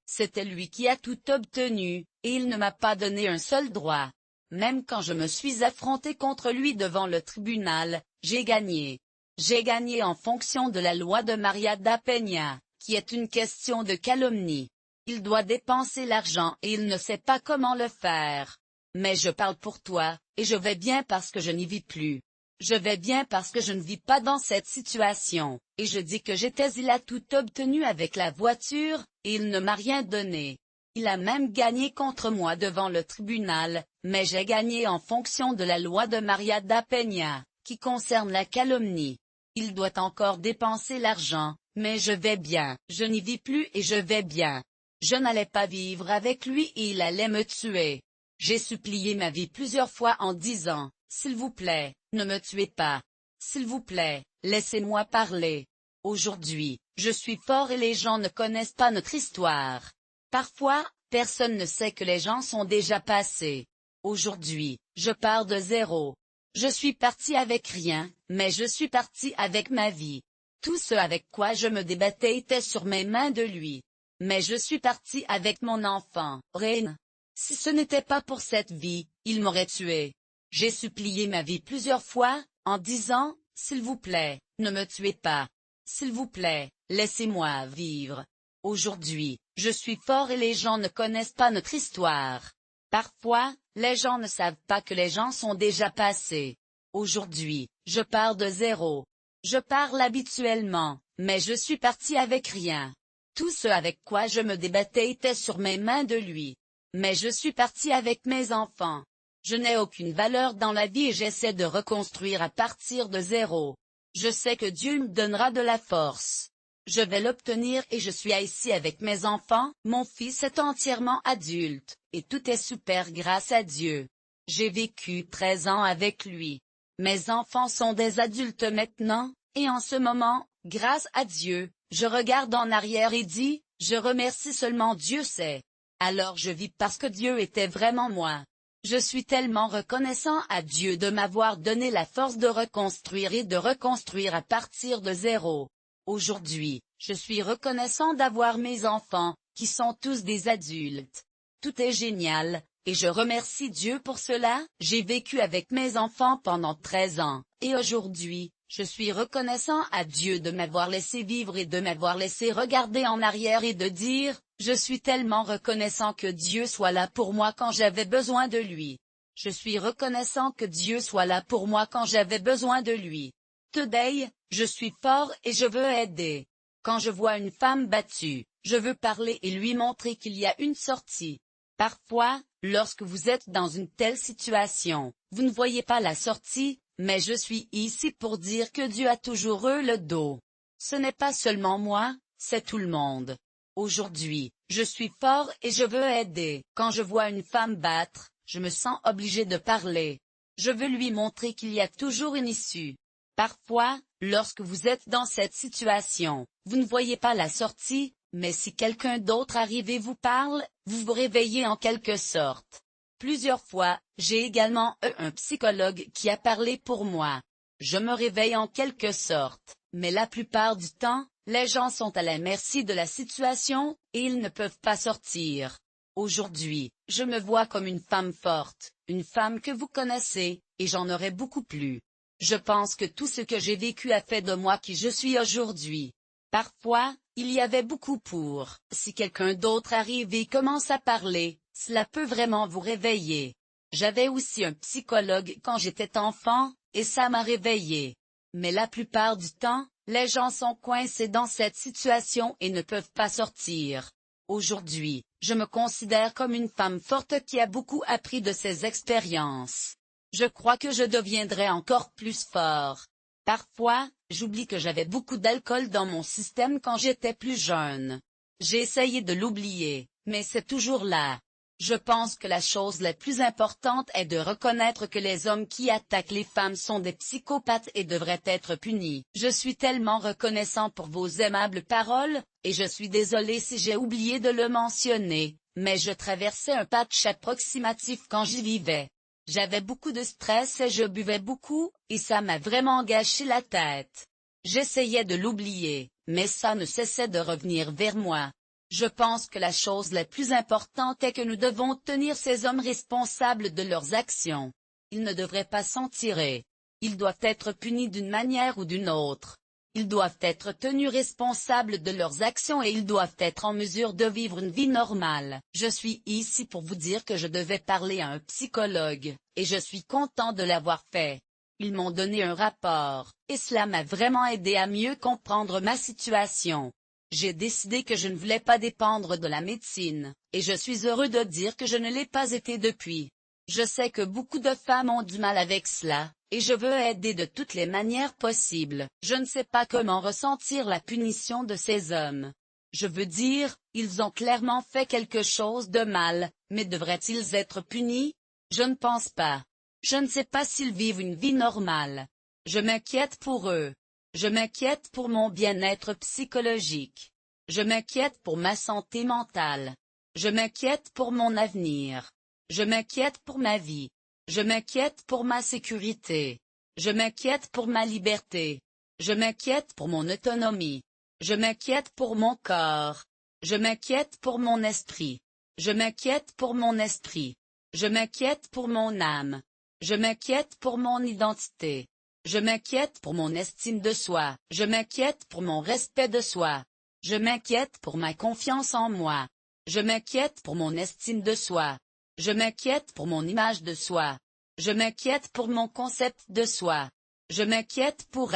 c'était lui qui a tout obtenu, et il ne m'a pas donné un seul droit. Même quand je me suis affrontée contre lui devant le tribunal, j'ai gagné. J'ai gagné en fonction de la loi de María da Peña, qui est une question de calomnie. Il doit dépenser l'argent et il ne sait pas comment le faire. Mais je parle pour toi, et je vais bien parce que je n'y vis plus. Je vais bien parce que je ne vis pas dans cette situation, et je dis que il a tout obtenu avec la voiture, et il ne m'a rien donné. Il a même gagné contre moi devant le tribunal, mais j'ai gagné en fonction de la loi de María da Peña, qui concerne la calomnie. Il doit encore dépenser l'argent, mais je vais bien. Je n'y vis plus et je vais bien. Je n'allais pas vivre avec lui et il allait me tuer. J'ai supplié ma vie plusieurs fois en disant, « S'il vous plaît, ne me tuez pas. S'il vous plaît, laissez-moi parler. » Aujourd'hui, je suis fort et les gens ne connaissent pas notre histoire. Parfois, personne ne sait que les gens sont déjà passés. Aujourd'hui, je pars de zéro. Je suis parti avec rien, mais je suis parti avec ma vie. Tout ce avec quoi je me débattais était sur mes mains de lui. Mais je suis parti avec mon enfant, Reine. Si ce n'était pas pour cette vie, il m'aurait tué. J'ai supplié ma vie plusieurs fois, en disant, « S'il vous plaît, ne me tuez pas. S'il vous plaît, laissez-moi vivre. » Aujourd'hui, je suis fort et les gens ne connaissent pas notre histoire. Parfois, les gens ne savent pas que les gens sont déjà passés. Aujourd'hui, je pars de zéro. Je parle habituellement, mais je suis parti avec rien. Tout ce avec quoi je me débattais était sur mes mains de lui. Mais je suis parti avec mes enfants. Je n'ai aucune valeur dans la vie et j'essaie de reconstruire à partir de zéro. Je sais que Dieu me donnera de la force. Je vais l'obtenir et je suis ici avec mes enfants, mon fils est entièrement adulte, et tout est super grâce à Dieu. J'ai vécu 13 ans avec lui. Mes enfants sont des adultes maintenant, et en ce moment, grâce à Dieu, je regarde en arrière et dis, je remercie seulement Dieu sait. Alors je vis parce que Dieu était vraiment moi. Je suis tellement reconnaissant à Dieu de m'avoir donné la force de reconstruire et de reconstruire à partir de zéro. Aujourd'hui, je suis reconnaissant d'avoir mes enfants, qui sont tous des adultes. Tout est génial, et je remercie Dieu pour cela. J'ai vécu avec mes enfants pendant 13 ans, et aujourd'hui, je suis reconnaissant à Dieu de m'avoir laissé vivre et de m'avoir laissé regarder en arrière et de dire, je suis tellement reconnaissant que Dieu soit là pour moi quand j'avais besoin de lui. Je suis reconnaissant que Dieu soit là pour moi quand j'avais besoin de lui. Today, je suis fort et je veux aider. Quand je vois une femme battue, je veux parler et lui montrer qu'il y a une sortie. Parfois, lorsque vous êtes dans une telle situation, vous ne voyez pas la sortie, mais je suis ici pour dire que Dieu a toujours eu le dos. Ce n'est pas seulement moi, c'est tout le monde. Aujourd'hui, je suis fort et je veux aider. Quand je vois une femme battre, je me sens obligé de parler. Je veux lui montrer qu'il y a toujours une issue. Parfois, lorsque vous êtes dans cette situation, vous ne voyez pas la sortie, mais si quelqu'un d'autre arrive et vous parle, vous vous réveillez en quelque sorte. Plusieurs fois, j'ai également eu un psychologue qui a parlé pour moi. Je me réveille en quelque sorte, mais la plupart du temps, les gens sont à la merci de la situation, et ils ne peuvent pas sortir. Aujourd'hui, je me vois comme une femme forte, une femme que vous connaissez, et j'en aurai beaucoup plus. Je pense que tout ce que j'ai vécu a fait de moi qui je suis aujourd'hui. Parfois, il y avait beaucoup pour. Si quelqu'un d'autre arrive et commence à parler, cela peut vraiment vous réveiller. J'avais aussi un psychologue quand j'étais enfant, et ça m'a réveillé. Mais la plupart du temps, les gens sont coincés dans cette situation et ne peuvent pas sortir. Aujourd'hui, je me considère comme une femme forte qui a beaucoup appris de ses expériences. Je crois que je deviendrai encore plus fort. Parfois, j'oublie que j'avais beaucoup d'alcool dans mon système quand j'étais plus jeune. J'ai essayé de l'oublier, mais c'est toujours là. Je pense que la chose la plus importante est de reconnaître que les hommes qui attaquent les femmes sont des psychopathes et devraient être punis. Je suis tellement reconnaissant pour vos aimables paroles, et je suis désolé si j'ai oublié de le mentionner, mais je traversais un patch approximatif quand j'y vivais. J'avais beaucoup de stress et je buvais beaucoup, et ça m'a vraiment gâché la tête. J'essayais de l'oublier, mais ça ne cessait de revenir vers moi. Je pense que la chose la plus importante est que nous devons tenir ces hommes responsables de leurs actions. Ils ne devraient pas s'en tirer. Ils doivent être punis d'une manière ou d'une autre. Ils doivent être tenus responsables de leurs actions et ils doivent être en mesure de vivre une vie normale. Je suis ici pour vous dire que je devais parler à un psychologue, et je suis content de l'avoir fait. Ils m'ont donné un rapport, et cela m'a vraiment aidé à mieux comprendre ma situation. J'ai décidé que je ne voulais pas dépendre de la médecine, et je suis heureux de dire que je ne l'ai pas été depuis. Je sais que beaucoup de femmes ont du mal avec cela, et je veux aider de toutes les manières possibles. Je ne sais pas comment ressentir la punition de ces hommes. Je veux dire, ils ont clairement fait quelque chose de mal, mais devraient-ils être punis? Je ne pense pas. Je ne sais pas s'ils vivent une vie normale. Je m'inquiète pour eux. Je m'inquiète pour mon bien-être psychologique. Je m'inquiète pour ma santé mentale. Je m'inquiète pour mon avenir. Je m'inquiète pour ma vie. Je m'inquiète pour ma sécurité. Je m'inquiète pour ma liberté. Je m'inquiète pour mon autonomie. Je m'inquiète pour mon corps. Je m'inquiète pour mon esprit. Je m'inquiète pour mon esprit. Je m'inquiète pour mon âme. Je m'inquiète pour mon identité. Je m'inquiète pour mon estime de soi. Je m'inquiète pour mon respect de soi. Je m'inquiète pour ma confiance en moi. Je m'inquiète pour mon estime de soi. Je m'inquiète pour mon image de soi. Je m'inquiète pour mon concept de soi. Je m'inquiète pour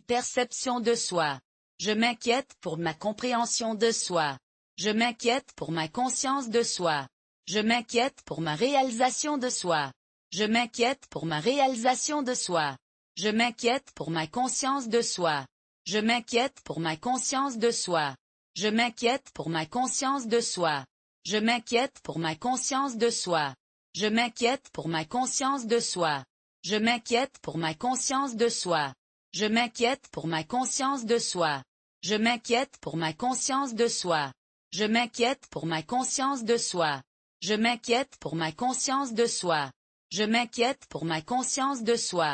perception de soi. Je m'inquiète pour ma compréhension de soi. Je m'inquiète pour ma conscience de soi. Je m'inquiète pour ma réalisation de soi. Je m'inquiète pour ma réalisation de soi. Je m'inquiète pour ma conscience de soi. Je m'inquiète pour ma conscience de soi. Je m'inquiète pour ma conscience de soi. Je m'inquiète pour ma conscience de soi. Je m'inquiète pour ma conscience de soi. Je m'inquiète pour ma conscience de soi. Je m'inquiète pour ma conscience de soi. Je m'inquiète pour ma conscience de soi. Je m'inquiète pour ma conscience de soi. Je m'inquiète pour ma conscience de soi. Je m'inquiète pour ma conscience de soi.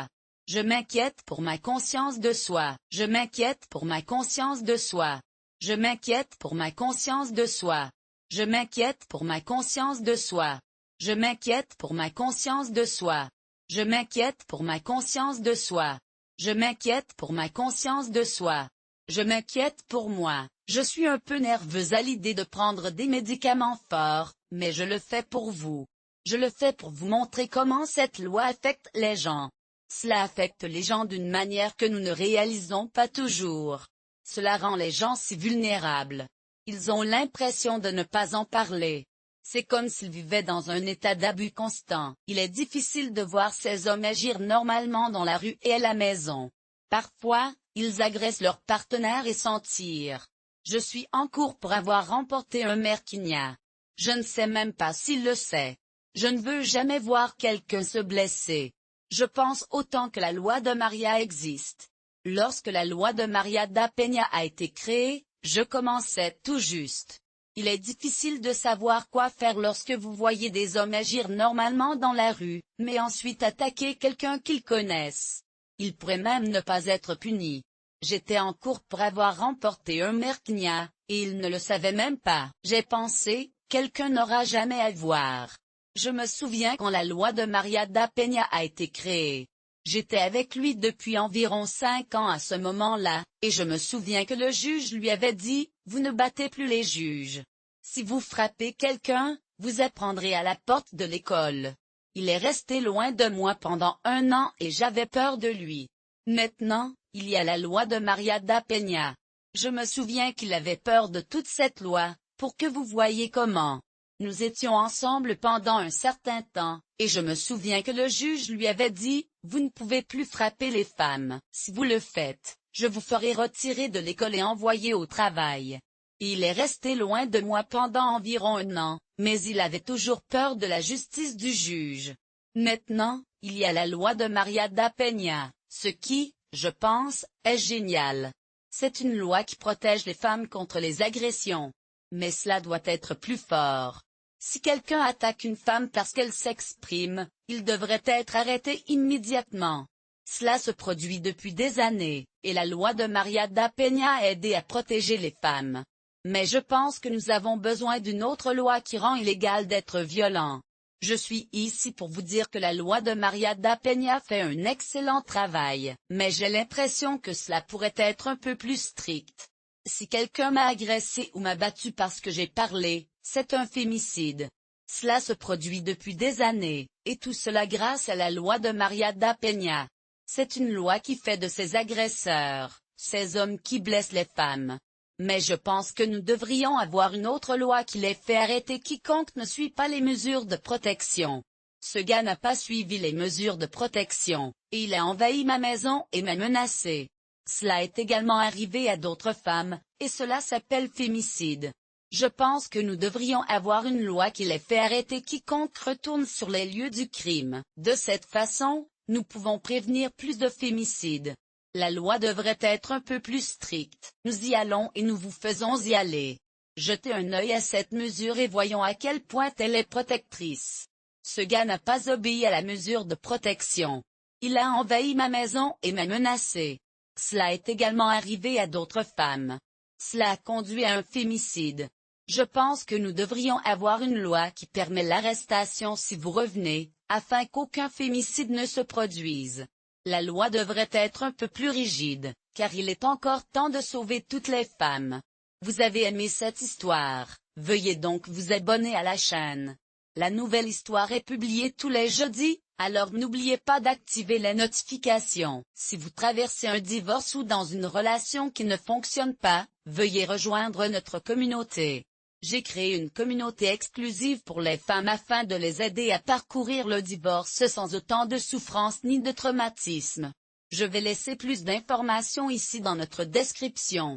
Je m'inquiète pour ma conscience de soi. Je m'inquiète pour ma conscience de soi. Je m'inquiète pour ma conscience de soi. Je m'inquiète pour ma conscience de soi. Je m'inquiète pour ma conscience de soi. Je m'inquiète pour ma conscience de soi. Je m'inquiète pour ma conscience de soi. Je m'inquiète pour moi. Je suis un peu nerveuse à l'idée de prendre des médicaments forts, mais je le fais pour vous. Je le fais pour vous montrer comment cette loi affecte les gens. Cela affecte les gens d'une manière que nous ne réalisons pas toujours. Cela rend les gens si vulnérables. Ils ont l'impression de ne pas en parler. C'est comme s'ils vivaient dans un état d'abus constant. Il est difficile de voir ces hommes agir normalement dans la rue et à la maison. Parfois, ils agressent leurs partenaires et s'en tirent. Je suis en cours pour avoir remporté un Merkinia. Je ne sais même pas s'il le sait. Je ne veux jamais voir quelqu'un se blesser. Je pense autant que la loi de Maria existe. Lorsque la loi de Maria da Peña a été créée, je commençais tout juste. Il est difficile de savoir quoi faire lorsque vous voyez des hommes agir normalement dans la rue, mais ensuite attaquer quelqu'un qu'ils connaissent. Ils pourraient même ne pas être punis. J'étais en cours pour avoir remporté un Merkinia, et ils ne le savaient même pas. J'ai pensé, quelqu'un n'aura jamais à voir. Je me souviens quand la loi de Maria da Peña a été créée. J'étais avec lui depuis environ 5 ans à ce moment-là, et je me souviens que le juge lui avait dit, « Vous ne battez plus les juges. Si vous frappez quelqu'un, vous apprendrez à la porte de l'école. » Il est resté loin de moi pendant 1 an et j'avais peur de lui. Maintenant, il y a la loi de Maria da Peña. Je me souviens qu'il avait peur de toute cette loi, pour que vous voyiez comment. Nous étions ensemble pendant un certain temps, et je me souviens que le juge lui avait dit, « Vous ne pouvez plus frapper les femmes. Si vous le faites, je vous ferai retirer de l'école et envoyer au travail. » Il est resté loin de moi pendant environ 1 an, mais il avait toujours peur de la justice du juge. Maintenant, il y a la loi de Maria da Peña, ce qui, je pense, est génial. C'est une loi qui protège les femmes contre les agressions. Mais cela doit être plus fort. Si quelqu'un attaque une femme parce qu'elle s'exprime, il devrait être arrêté immédiatement. Cela se produit depuis des années, et la loi de Maria da Peña a aidé à protéger les femmes. Mais je pense que nous avons besoin d'une autre loi qui rend illégal d'être violent. Je suis ici pour vous dire que la loi de Maria da Peña fait un excellent travail, mais j'ai l'impression que cela pourrait être un peu plus strict. Si quelqu'un m'a agressé ou m'a battu parce que j'ai parlé, c'est un fémicide. Cela se produit depuis des années, et tout cela grâce à la loi de Maria da Peña. C'est une loi qui fait de ces agresseurs, ces hommes qui blessent les femmes. Mais je pense que nous devrions avoir une autre loi qui les fait arrêter quiconque ne suit pas les mesures de protection. Ce gars n'a pas suivi les mesures de protection, et il a envahi ma maison et m'a menacé. Cela est également arrivé à d'autres femmes, et cela s'appelle fémicide. Je pense que nous devrions avoir une loi qui les fait arrêter quiconque retourne sur les lieux du crime. De cette façon, nous pouvons prévenir plus de fémicides. La loi devrait être un peu plus stricte. Nous y allons et nous vous faisons y aller. Jetez un œil à cette mesure et voyons à quel point elle est protectrice. Ce gars n'a pas obéi à la mesure de protection. Il a envahi ma maison et m'a menacé. Cela est également arrivé à d'autres femmes. Cela a conduit à un fémicide. Je pense que nous devrions avoir une loi qui permet l'arrestation si vous revenez, afin qu'aucun fémicide ne se produise. La loi devrait être un peu plus rigide, car il est encore temps de sauver toutes les femmes. Vous avez aimé cette histoire, veuillez donc vous abonner à la chaîne. La nouvelle histoire est publiée tous les jeudis, alors n'oubliez pas d'activer les notifications. Si vous traversez un divorce ou dans une relation qui ne fonctionne pas, veuillez rejoindre notre communauté. J'ai créé une communauté exclusive pour les femmes afin de les aider à parcourir le divorce sans autant de souffrance ni de traumatisme. Je vais laisser plus d'informations ici dans notre description.